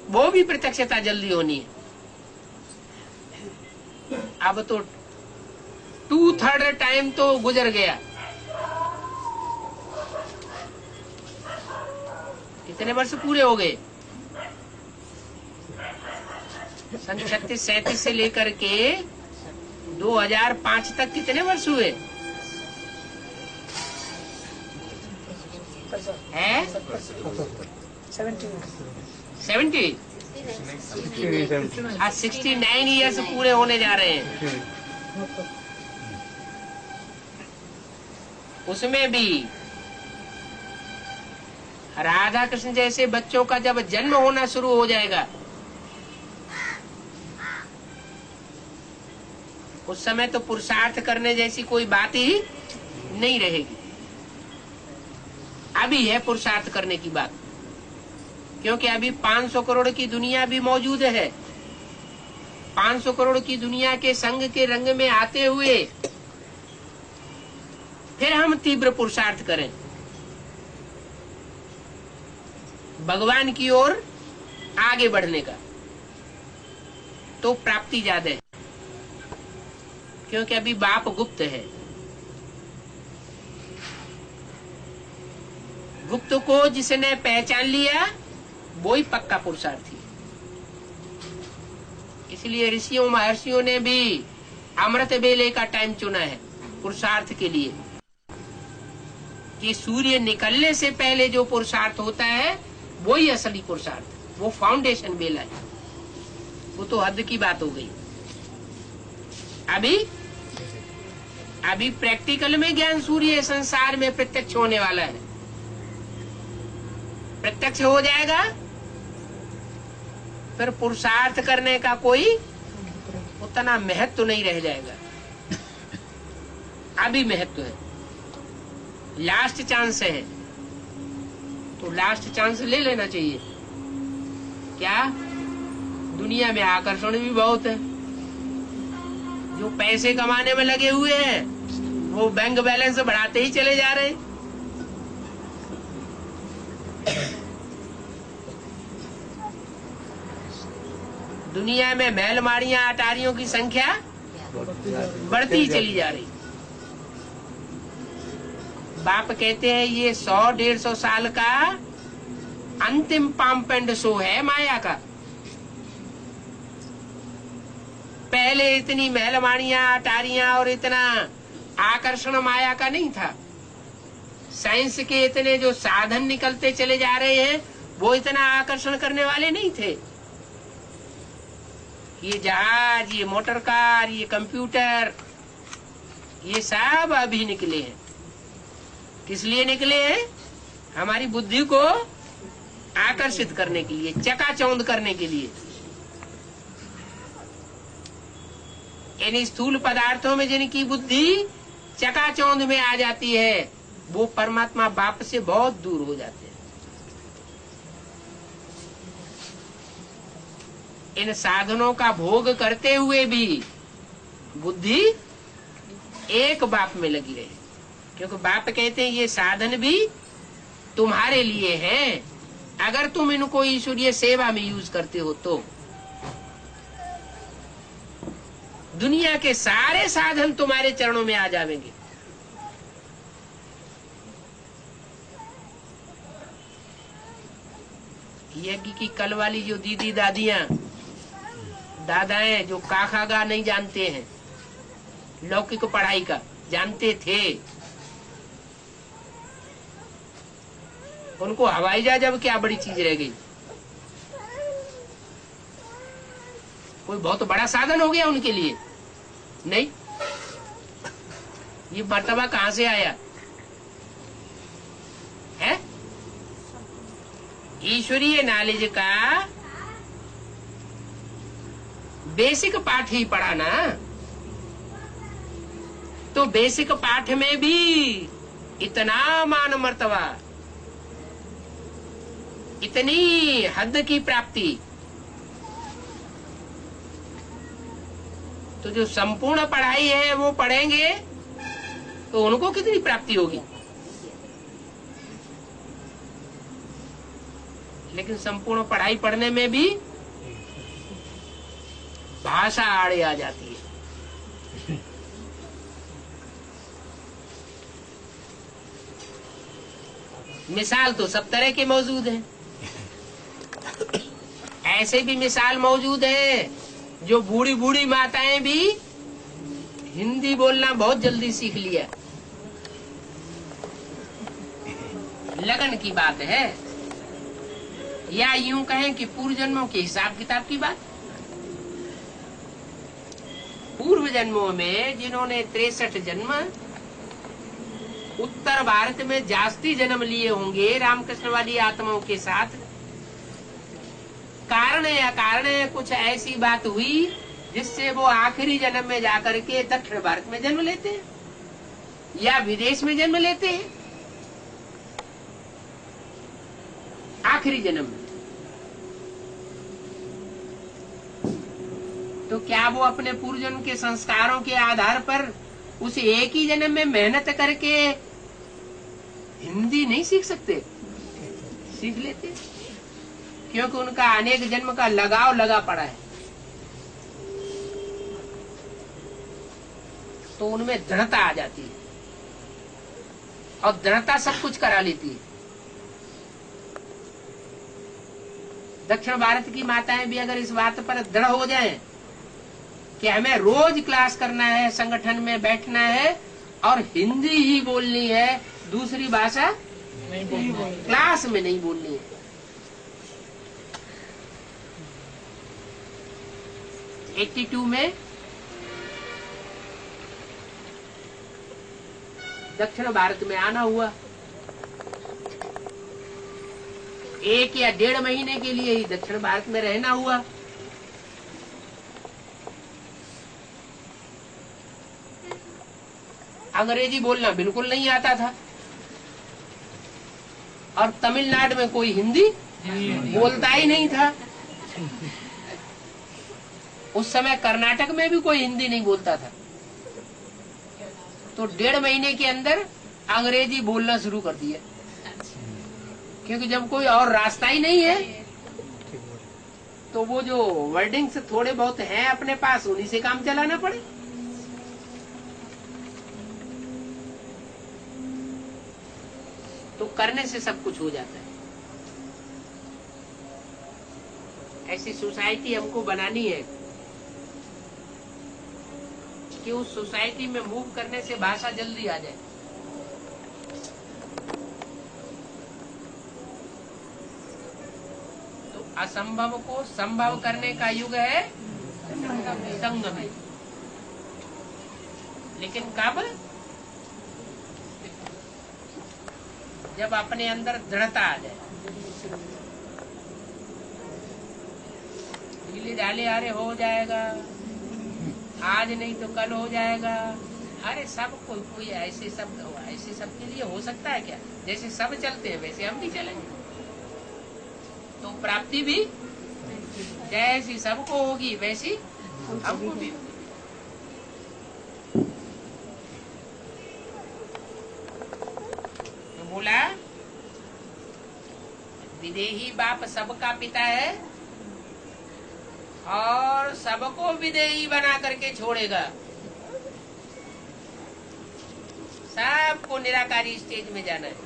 वो भी प्रत्यक्षता जल्दी होनी है। अब तो 2/3 टाइम तो गुजर गया। कितने वर्ष पूरे हो गए? सन 36-37 से लेकर के 2005 तक कितने वर्ष हुए हैं? 70 आज 69 ईयर्स पूरे होने जा रहे हैं। उसमें भी राधा कृष्ण जैसे बच्चों का जब जन्म होना शुरू हो जाएगा, उस समय तो पुरुषार्थ करने जैसी कोई बात ही नहीं रहेगी। अभी है पुरुषार्थ करने की बात, क्योंकि अभी 500 करोड़ की दुनिया भी मौजूद है। 500 करोड़ की दुनिया के संग के रंग में आते हुए फिर हम तीव्र पुरुषार्थ करें, भगवान की ओर आगे बढ़ने का, तो प्राप्ति ज्यादा है। क्योंकि अभी बाप गुप्त है। गुप्त को जिसने पहचान लिया वो ही पक्का पुरुषार्थी। इसलिए ऋषियों महर्षियों ने भी अमृत बेले का टाइम चुना है पुरुषार्थ के लिए, कि सूर्य निकलने से पहले जो पुरुषार्थ होता है वो ही असली पुरुषार्थ, वो फाउंडेशन बेला है। वो तो हद की बात हो गई। अभी प्रैक्टिकल में ज्ञान सूर्य संसार में प्रत्यक्ष होने वाला है। प्रत्यक्ष हो जाएगा फिर पुरुषार्थ करने का कोई उतना महत्व नहीं रह जाएगा। अभी महत्व है, लास्ट चांस है, तो लास्ट चांस ले लेना चाहिए। क्या दुनिया में आकर्षण भी बहुत है। जो पैसे कमाने में लगे हुए हैं वो बैंक बैलेंस बढ़ाते ही चले जा रहे हैं। दुनिया में महल माड़ियां अटारियों की संख्या बढ़ती ही चली जा रही। बाप कहते हैं ये 100-150 साल का अंतिम पंप एंड शो है माया का। पहले इतनी महलमाड़ियां अटारियां और इतना आकर्षण माया का नहीं था। साइंस के इतने जो साधन निकलते चले जा रहे हैं वो इतना आकर्षण करने वाले नहीं थे। ये जहाज, ये मोटर कार, ये कंप्यूटर, ये सब अभी निकले हैं। किस लिए निकले हैं? हमारी बुद्धि को आकर्षित करने के लिए, चकाचौंध करने के लिए। इन स्थूल पदार्थों में जिनकी बुद्धि चकाचौंध में आ जाती है वो परमात्मा बाप से बहुत दूर हो जाते हैं। इन साधनों का भोग करते हुए भी बुद्धि एक बाप में लगी रहे, क्योंकि बाप कहते हैं ये साधन भी तुम्हारे लिए हैं, अगर तुम इनको ईश्वरीय सेवा में यूज करते हो तो। दुनिया के सारे साधन तुम्हारे चरणों में आ जाएंगे। यज्ञ की कल वाली जो दीदी दादियां दादाएं जो काखागा नहीं जानते हैं, लौकिक पढ़ाई का जानते थे, उनको हवाई जहाज अब क्या बड़ी चीज रह गई। कोई बहुत बड़ा साधन हो गया उनके लिए? नहीं। ये मर्तबा कहां से आया है? ईश्वरीय नॉलेज का बेसिक पाठ ही पढ़ा ना, तो बेसिक पाठ में भी इतना मान मर्तबा, इतनी हद की प्राप्ति, तो जो संपूर्ण पढ़ाई है वो पढ़ेंगे तो उनको कितनी प्राप्ति होगी। लेकिन संपूर्ण पढ़ाई पढ़ने में भी भाषा आड़े आ जाती है। मिसाल तो सब तरह के मौजूद हैं। ऐसे भी मिसाल मौजूद है जो बूढ़ी बूढ़ी माताएं भी हिंदी बोलना बहुत जल्दी सीख लिया। लगन की बात है, या यूं कहें कि पूर्व जन्मों के हिसाब किताब की बात। पूर्व जन्मों में जिन्होंने 63 जन्म उत्तर भारत में जास्ती जन्म लिए होंगे रामकृष्ण वाली आत्माओं के साथ, कारण या कारण कुछ ऐसी बात हुई जिससे वो आखिरी जन्म में जाकर के दक्षिण भारत में जन्म लेते हैं या विदेश में जन्म लेते हैं आखिरी जन्म में। तो क्या वो अपने पूर्व जन्म के संस्कारों के आधार पर उस एक ही जन्म में मेहनत करके हिंदी नहीं सीख सकते? सीख लेते, क्योंकि उनका अनेक जन्म का लगाव लगा पड़ा है। तो उनमें दृढ़ता आ जाती है और दृढ़ता सब कुछ करा लेती है। दक्षिण भारत की माताएं भी अगर इस बात पर दृढ़ हो जाएं कि हमें रोज क्लास करना है, संगठन में बैठना है और हिंदी ही बोलनी है, दूसरी भाषा क्लास में नहीं बोलनी है। '82 में दक्षिण भारत में आना हुआ। 1 या 1.5 महीने के लिए ही दक्षिण भारत में रहना हुआ। अंग्रेजी बोलना बिल्कुल नहीं आता था और तमिलनाडु में कोई हिंदी बोलता ही नहीं था। उस समय कर्नाटक में भी कोई हिंदी नहीं बोलता था। तो 1.5 महीने के अंदर अंग्रेजी बोलना शुरू कर दिया, क्योंकि जब कोई और रास्ता ही नहीं है तो वो जो वर्डिंग्स थोड़े बहुत हैं अपने पास उन्हीं से काम चलाना पड़े। तो करने से सब कुछ हो जाता है। ऐसी सोसाइटी हमको बनानी है कि उस सोसाइटी में मूव करने से भाषा जल्दी आ जाए। तो असंभव को संभव करने का युग है संगम है। लेकिन कब? जब अपने अंदर दृढ़ता आ जाए। ढीले ढाले अरे हो जाएगा, आज नहीं तो कल हो जाएगा। अरे सब कोई ऐसे सब के लिए हो सकता है क्या? जैसे सब चलते हैं वैसे हम भी चलेंगे तो प्राप्ति भी जैसी सबको होगी वैसी हमको भी। तो बोला विदेही बाप सबका पिता है और सबको विदेही बना करके छोड़ेगा। सबको निराकारी स्टेज में जाना है।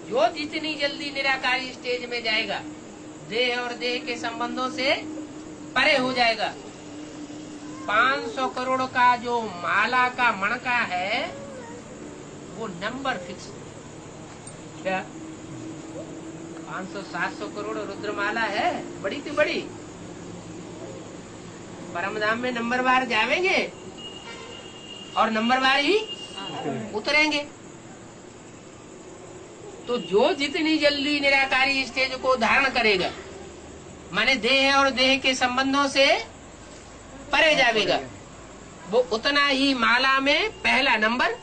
जो जितनी जल्दी निराकारी स्टेज में जाएगा, देह और देह के संबंधों से परे हो जाएगा। 500 करोड़ का जो माला का मणका है वो नंबर फिक्स क्या 500-700 करोड़ रुद्रमाला है, बड़ी तो बड़ी। परमधाम में नंबरवार जावेंगे और नंबरवार ही उतरेंगे। तो जो जितनी जल्दी निराकारी स्टेज को धारण करेगा, माने देह और देह के संबंधों से परे जावेगा, वो उतना ही माला में पहला नंबर,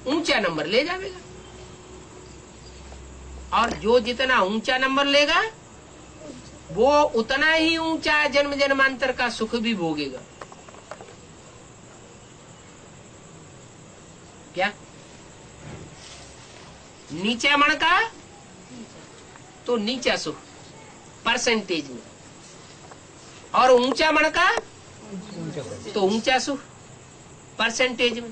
ऊंचा नंबर ले जावेगा। और जो जितना ऊंचा नंबर लेगा वो उतना ही ऊंचा जन्म जन्मांतर का सुख भी भोगेगा। क्या नीचा मणका तो नीचा सुख परसेंटेज में, और ऊंचा मन का तो ऊंचा सुख परसेंटेज में।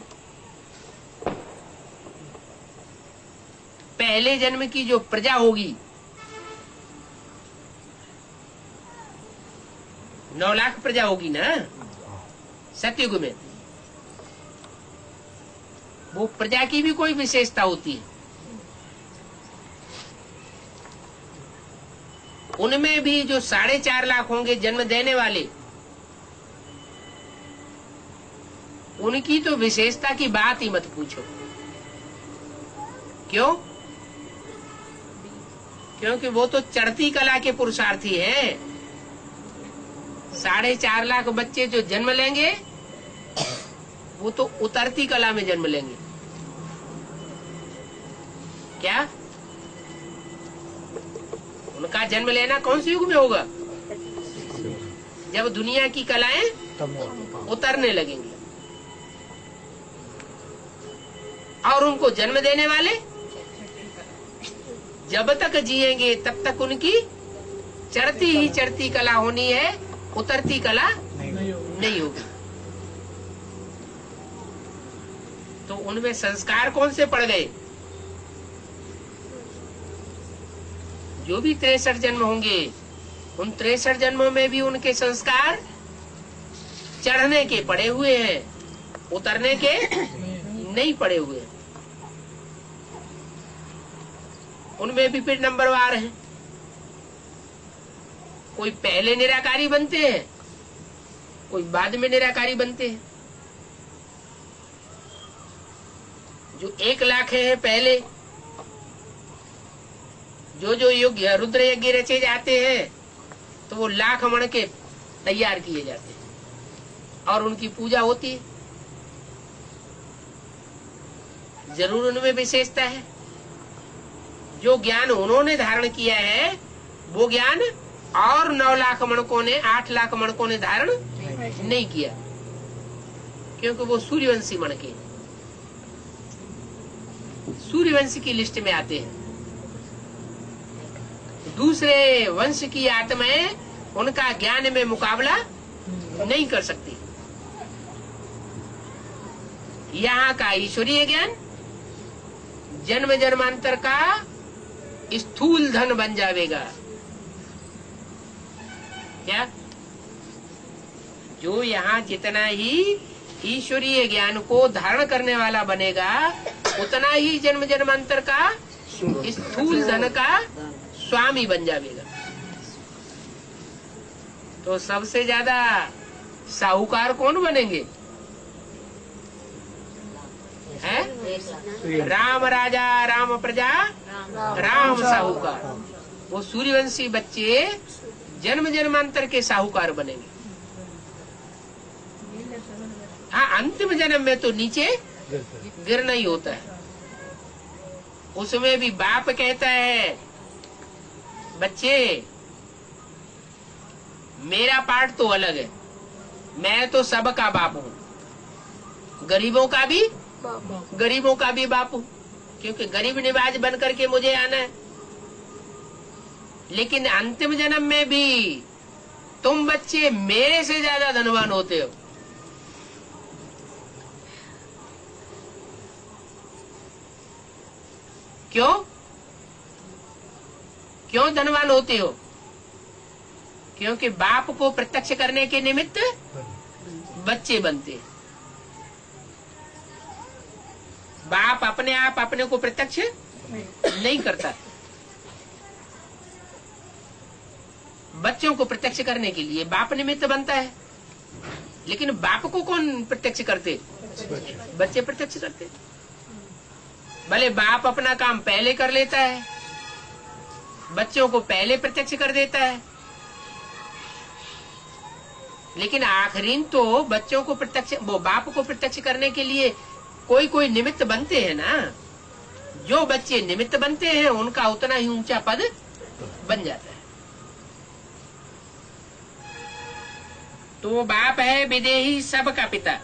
पहले जन्म की जो प्रजा होगी 9 लाख प्रजा होगी ना सतयुग में, वो प्रजा की भी कोई विशेषता होती है। उनमें भी जो 4.5 लाख होंगे जन्म देने वाले, उनकी तो विशेषता की बात ही मत पूछो। क्यों? क्योंकि वो तो चढ़ती कला के पुरुषार्थी हैं। 4.5 लाख बच्चे जो जन्म लेंगे वो तो उतरती कला में जन्म लेंगे। क्या उनका जन्म लेना कौन से युग में होगा? जब दुनिया की कलाएं उतरने लगेंगी। और उनको जन्म देने वाले जब तक जिएंगे तब तक उनकी चढ़ती ही चढ़ती कला होनी है, उतरती कला नहीं होगी। तो उनमें संस्कार कौन से पड़ गए? जो भी 63 जन्म होंगे, उन 63 जन्मों में भी उनके संस्कार चढ़ने के पड़े हुए हैं, उतरने के नहीं पड़े हुए। उनमें भी फिर नंबरवार हैं। कोई पहले निराकारी बनते हैं, कोई बाद में निराकारी बनते हैं। जो 1 लाख है पहले, जो युग रुद्र यज्ञ रचे जाते हैं तो वो लाख मण के तैयार किए जाते हैं और उनकी पूजा होती है। जरूर उनमें विशेषता है। जो ज्ञान उन्होंने धारण किया है वो ज्ञान और 9 लाख मणकों ने, 8 लाख मणकों ने धारण नहीं किया, क्योंकि वो सूर्यवंशी मणके सूर्यवंश की लिस्ट में आते हैं। दूसरे वंश की आत्माएं उनका ज्ञान में मुकाबला नहीं कर सकती। यहाँ का ईश्वरीय ज्ञान जन्म जन्मांतर का स्थूल धन बन जाएगा। क्या? जो यहाँ जितना ही ईश्वरीय ज्ञान को धारण करने वाला बनेगा, उतना ही जन्म जन्मांतर का स्थूल धन का स्वामी बन जाएगा। तो सबसे ज्यादा साहूकार कौन बनेंगे? है राम राजा, राम प्रजा, राम साहूकार। वो सूर्यवंशी बच्चे जन्म जन्मांतर के साहूकार बनेंगे। हाँ, अंतिम जन्म में तो नीचे गिरना ही होता है। उसमें भी बाप कहता है, बच्चे मेरा पार्ट तो अलग है, मैं तो सबका बाप हूँ, गरीबों का भी बाप हूँ, क्योंकि गरीब निवाज बन करके मुझे आना है। लेकिन अंतिम जन्म में भी तुम बच्चे मेरे से ज्यादा धनवान होते हो। क्यों धनवान होते हो? क्योंकि बाप को प्रत्यक्ष करने के निमित्त बच्चे बनते हैं। बाप अपने आप अपने को प्रत्यक्ष नहीं करता, बच्चों को प्रत्यक्ष करने के लिए बाप निमित्त बनता है। लेकिन बाप को कौन प्रत्यक्ष करते? बच्चे प्रत्यक्ष करते। भले बाप अपना काम पहले कर लेता है, बच्चों को पहले प्रत्यक्ष कर देता है, लेकिन आखिरीन तो बच्चों को प्रत्यक्ष, वो बाप को प्रत्यक्ष करने के लिए कोई निमित्त बनते हैं ना। जो बच्चे निमित्त बनते हैं उनका उतना ही ऊंचा पद बन जाता है। तो वो बाप है विदेही सबका पिता,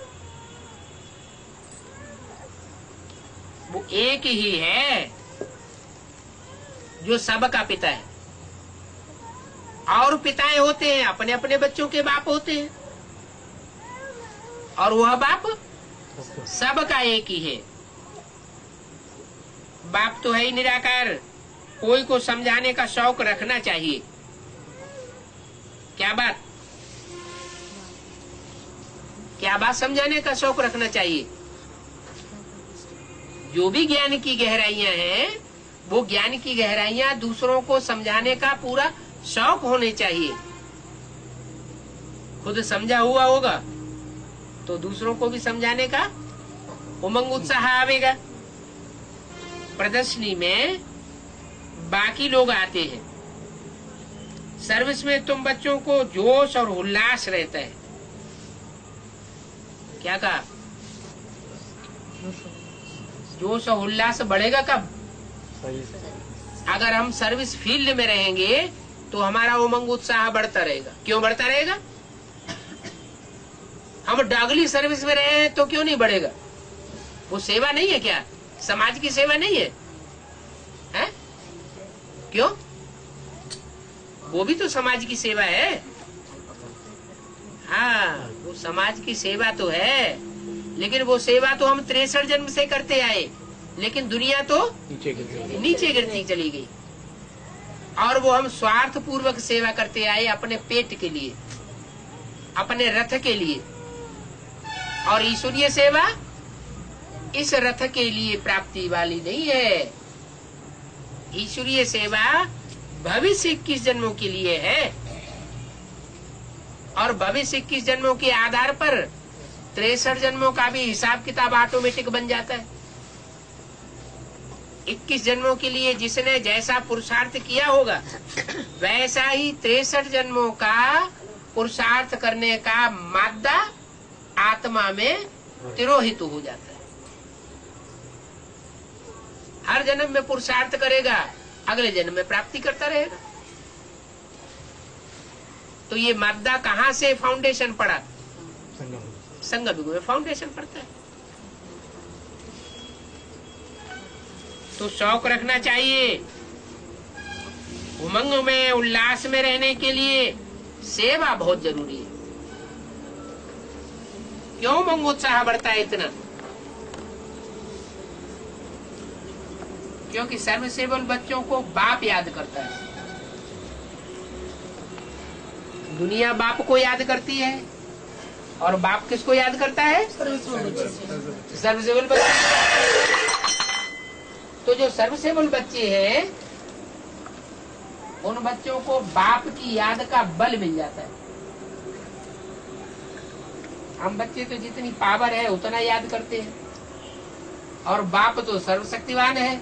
वो एक ही है जो सबका पिता है। और पिताएं होते हैं, अपने अपने बच्चों के बाप होते हैं, और वह बाप सबका एक ही है। बाप तो है ही निराकार। कोई को समझाने का शौक रखना चाहिए। क्या बात समझाने का शौक रखना चाहिए। जो भी ज्ञान की गहराइयां हैं, वो ज्ञान की गहराइयां दूसरों को समझाने का पूरा शौक होने चाहिए। खुद समझा हुआ होगा तो दूसरों को भी समझाने का उमंग उत्साह आवेगा। प्रदर्शनी में बाकी लोग आते हैं, सर्विस में तुम बच्चों को जोश और उल्लास रहता है। क्या कहा? जोश और उल्लास बढ़ेगा कब? अगर हम सर्विस फील्ड में रहेंगे तो हमारा उमंग उत्साह बढ़ता रहेगा। क्यों बढ़ता रहेगा? हम डागली सर्विस में रहे हैं तो क्यों नहीं बढ़ेगा? वो सेवा नहीं है क्या? समाज की सेवा नहीं है, है? क्यों? वो भी तो समाज की सेवा है। हाँ, वो समाज की सेवा तो है, लेकिन वो सेवा तो हम 63 जन्म से करते आए, लेकिन दुनिया तो नीचे गिरती चली गई। और वो हम स्वार्थ पूर्वक सेवा करते आए, अपने पेट के लिए, अपने रथ के लिए। और ईश्वरीय सेवा इस रथ के लिए प्राप्ति वाली नहीं है। ईश्वरीय सेवा भविष्य 21 जन्मों के लिए है, और भविष्य 21 जन्मों के आधार पर 63 जन्मों का भी हिसाब किताब ऑटोमेटिक बन जाता है। 21 जन्मों के लिए जिसने जैसा पुरुषार्थ किया होगा, वैसा ही 63 जन्मों का पुरुषार्थ करने का मादा आत्मा में तिरोहित हो जाता है। हर जन्म में पुरुषार्थ करेगा, अगले जन्म में प्राप्ति करता रहेगा। तो ये मादा कहाँ से फाउंडेशन पड़ा? संगम युग में फाउंडेशन पड़ता है। तो शौक रखना चाहिए। उमंग में, उल्लास में रहने के लिए सेवा बहुत जरूरी है। क्यों उमंग उत्साह बढ़ता है इतना? क्योंकि सर्वसेवल बच्चों को बाप याद करता है। दुनिया बाप को याद करती है, और बाप किसको याद करता है? सर्वसेवल बच्चे। तो जो सर्वसेवल बच्चे हैं, उन बच्चों को बाप की याद का बल मिल जाता है। हम बच्चे तो जितनी पावर है उतना याद करते हैं, और बाप तो सर्वशक्तिवान है।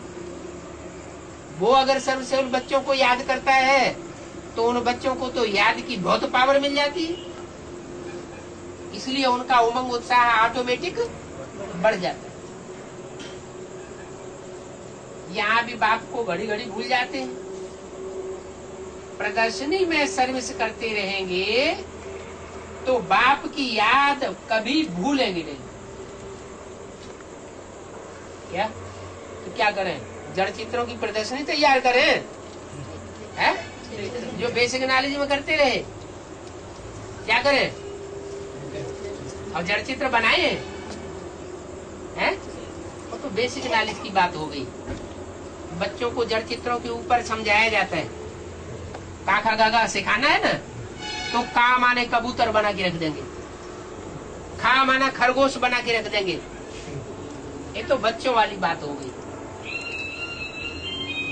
वो अगर सर्वसेवल बच्चों को याद करता है तो उन बच्चों को तो याद की बहुत पावर मिल जाती है, इसलिए उनका उमंग उत्साह ऑटोमेटिक बढ़ जाता है। यहाँ भी बाप को घड़ी घड़ी भूल जाते हैं। प्रदर्शनी में सर्विस करते रहेंगे तो बाप की याद कभी भूलेंगे नहीं। क्या? तो क्या करें? जड़ चित्रों की प्रदर्शनी तैयार करें, है? जो बेसिक नॉलेज में करते रहे। क्या करें? और जड़ चित्र बनाए हैं? वो तो बेसिक नॉलेज की बात हो गई। बच्चों को जड़ चित्रों के ऊपर समझाया जाता है। काका गागा सिखाना है ना, तो का माने कबूतर बना के रख देंगे, खा माना खरगोश बना के रख देंगे। ये तो बच्चों वाली बात हो गई।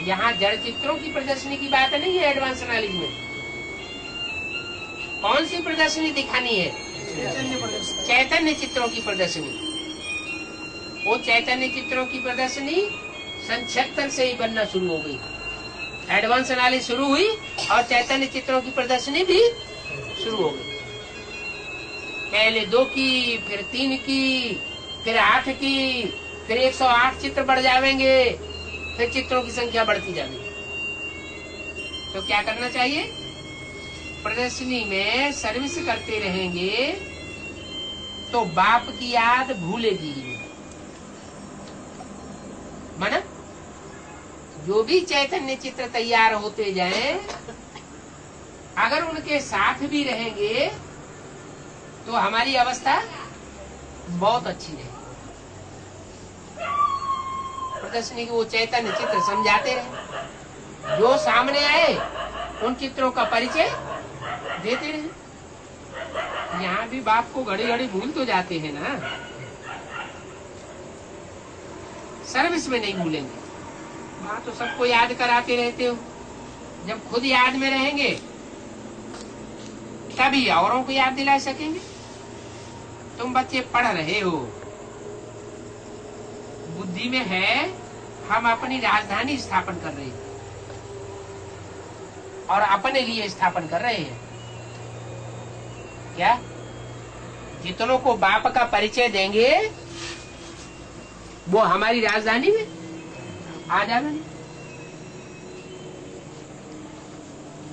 यहाँ जड़ चित्रों की प्रदर्शनी की बात नहीं है। एडवांस नॉलेज में कौन सी प्रदर्शनी दिखानी है? चैतन्य चित्रों की प्रदर्शनी। वो चैतन्य चित्रों की प्रदर्शनी सन 76 से ही बनना शुरू हो गई। एडवांस नॉलेज शुरू हुई और चैतन्य चित्रों की प्रदर्शनी भी शुरू हो गई। पहले 2 की, फिर 3 की, फिर 8 की, फिर 108 चित्र बढ़ जाएंगे, फिर चित्रों की संख्या बढ़ती जाएगी। तो क्या करना चाहिए? प्रदर्शनी में सर्विस करते रहेंगे तो बाप की याद भूलेगी। माना जो भी चैतन्य चित्र तैयार होते जाएं, अगर उनके साथ भी रहेंगे तो हमारी अवस्था बहुत अच्छी रहेगी। प्रदर्शनी की वो चैतन्य चित्र समझाते रहे, जो सामने आए उन चित्रों का परिचय देते रहे। यहाँ भी बाप को घड़ी घड़ी भूल तो जाते हैं ना, सर्विस में नहीं भूलेंगे। वहां तो सबको याद कराते रहते हो। जब खुद याद में रहेंगे तभी औरों को याद दिला सकेंगे। तुम बच्चे पढ़ रहे हो, बुद्धि में है हम अपनी राजधानी स्थापन कर रहे हैं और अपने लिए स्थापन कर रहे हैं। क्या जितनों को बाप का परिचय देंगे वो हमारी राजधानी में आ जाएंगे।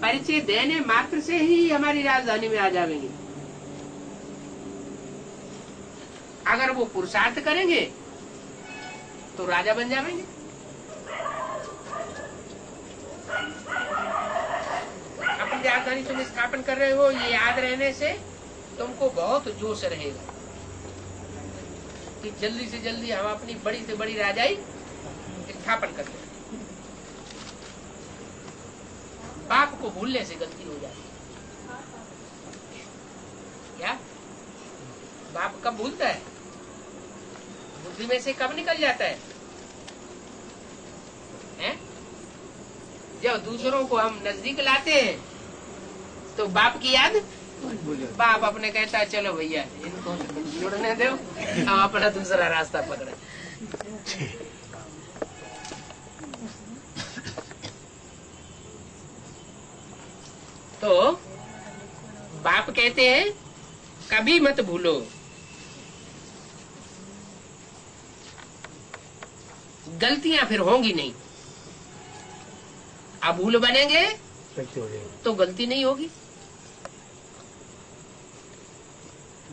परिचय देने मात्र से ही हमारी राजधानी में आ जाएंगे। अगर वो पुरुषार्थ करेंगे तो राजा बन जाएंगे। अपनी राजधानी तुम स्थापन कर रहे हो, ये याद रहने से तुमको बहुत जोश रहेगा कि जल्दी से जल्दी हम अपनी बड़ी से बड़ी राजाई स्थापन कर लें। बाप को भूलने से गलती हो जाती है। क्या बाप कब भूलता है? बुद्धि में से कब निकल जाता है? हैं? जब दूसरों को हम नजदीक लाते हैं तो बाप की याद, बाप अपने कहता है चलो भैया इनको जुड़ने दो, हम अपना दूसरा रास्ता पकड़े। तो बाप कहते हैं कभी मत भूलो। गलतियां फिर होंगी नहीं। अभूल बनेंगे तो गलती नहीं होगी।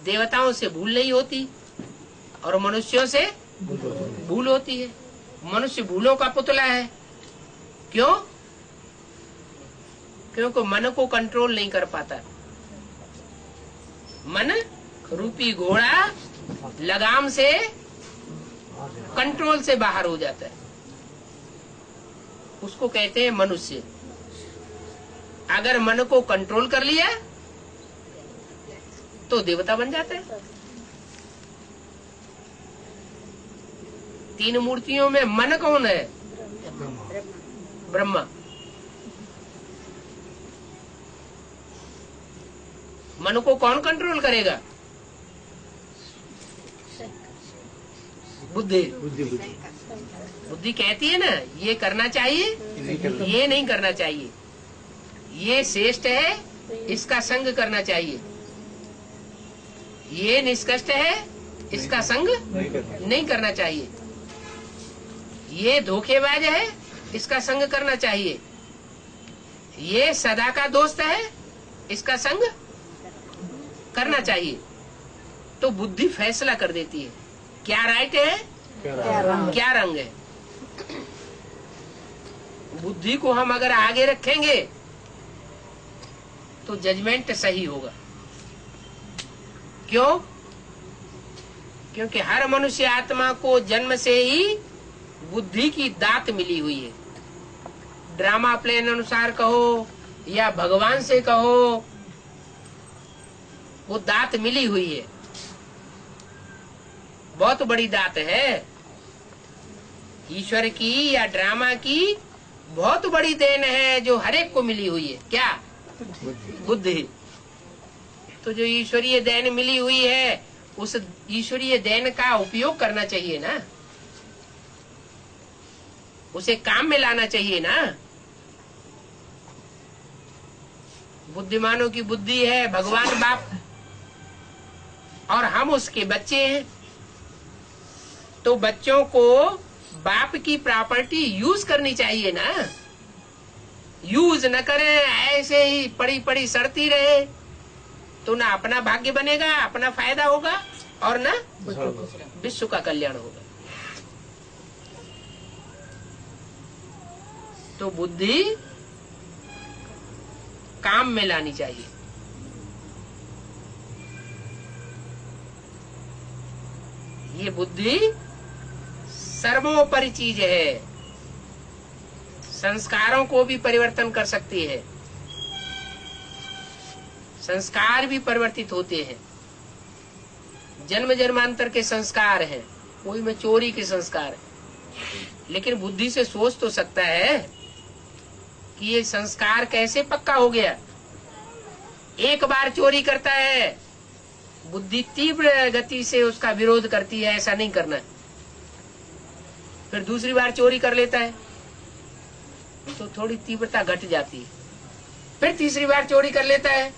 देवताओं से भूल नहीं होती और मनुष्यों से भूल होती है। मनुष्य भूलों का पुतला है। क्यों? क्योंकि मन को कंट्रोल नहीं कर पाता। मन रूपी घोड़ा लगाम से कंट्रोल से बाहर हो जाता है, उसको कहते हैं मनुष्य। अगर मन को कंट्रोल कर लिया तो देवता बन जाता है। तीन मूर्तियों में मन कौन है? ब्रह्मा। मन को कौन कंट्रोल करेगा? बुद्धि। बुद्धि कहती है ना ये करना चाहिए, ये नहीं करना चाहिए, ये श्रेष्ठ है, इसका संग करना चाहिए, ये निष्कष्ट है, इसका संग नहीं करना चाहिए, ये धोखेबाज है, इसका संग करना चाहिए, ये सदा का दोस्त है, इसका संग करना चाहिए। तो बुद्धि फैसला कर देती है क्या राइट है, क्या रंग है। बुद्धि को हम अगर आगे रखेंगे तो जजमेंट सही होगा। क्यों? क्योंकि हर मनुष्य आत्मा को जन्म से ही बुद्धि की दात मिली हुई है। ड्रामा प्लेन अनुसार कहो या भगवान से कहो, वो दात मिली हुई है। बहुत बड़ी दात है। ईश्वर की या ड्रामा की बहुत बड़ी देन है जो हर एक को मिली हुई है। क्या? बुद्धि। तो जो ईश्वरीय देन मिली हुई है उस ईश्वरीय देन का उपयोग करना चाहिए ना, उसे काम में लाना चाहिए ना। बुद्धिमानों की बुद्धि है भगवान बाप और हम उसके बच्चे हैं। तो बच्चों को बाप की प्रॉपर्टी यूज करनी चाहिए ना। यूज न करें, ऐसे ही पड़ी पड़ी सड़ती रहे तो ना अपना भाग्य बनेगा, अपना फायदा होगा और ना विश्व का कल्याण होगा। तो बुद्धि काम में लानी चाहिए। ये बुद्धि सर्वोपरि चीज है, संस्कारों को भी परिवर्तन कर सकती है। संस्कार भी परिवर्तित होते हैं, जन्म जन्मांतर के संस्कार हैं, कोई में चोरी के संस्कार है, लेकिन बुद्धि से सोच तो सकता है कि ये संस्कार कैसे पक्का हो गया। एक बार चोरी करता है, बुद्धि तीव्र गति से उसका विरोध करती है, ऐसा नहीं करना है। फिर दूसरी बार चोरी कर लेता है तो थोड़ी तीव्रता घट जाती है। फिर तीसरी बार चोरी कर लेता है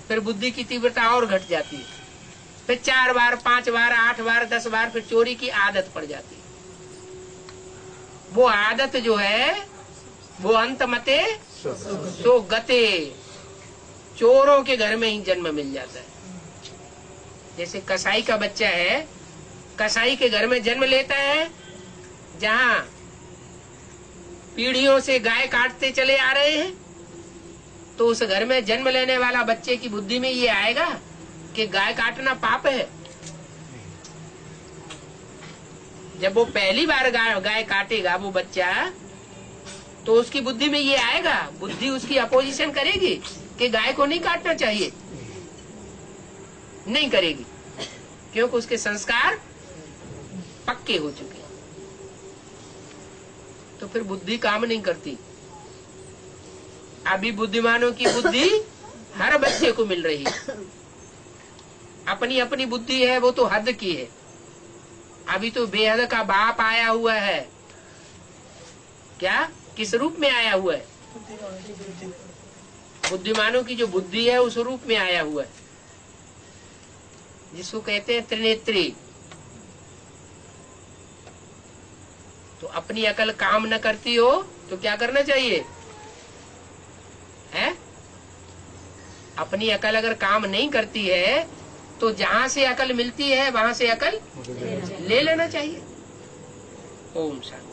फिर बुद्धि की तीव्रता और घट जाती है। फिर 4 बार, 5 बार, 8 बार, 10 बार फिर चोरी की आदत पड़ जाती है। वो आदत जो है वो अंत मते सो गते, चोरों के घर में ही जन्म मिल जाता है। जैसे कसाई का बच्चा है, कसाई के घर में जन्म लेता है, जहाँ पीढ़ियों से गाय काटते चले आ रहे हैं, तो उस घर में जन्म लेने वाला बच्चे की बुद्धि में ये आएगा कि गाय काटना पाप है। जब वो पहली बार गाय काटेगा वो बच्चा, तो उसकी बुद्धि में ये आएगा, बुद्धि उसकी अपोजिशन करेगी कि गाय को नहीं काटना चाहिए, नहीं करेगी, क्योंकि उसके संस्कार पक्के हो चुके हैं। तो फिर बुद्धि काम नहीं करती। अभी बुद्धिमानों की बुद्धि हर बच्चे को मिल रही है, अपनी अपनी बुद्धि है, वो तो हद की है। अभी तो बेहद का बाप आया हुआ है। क्या, किस रूप में आया हुआ है? बुद्धिमानों की जो बुद्धि है उस रूप में आया हुआ है, जिसको कहते हैं त्रिनेत्री। तो अपनी अकल काम न करती हो तो क्या करना चाहिए है? अपनी अकल अगर काम नहीं करती है तो जहां से अकल मिलती है वहां से अकल ले लेना चाहिए। ओम शांति।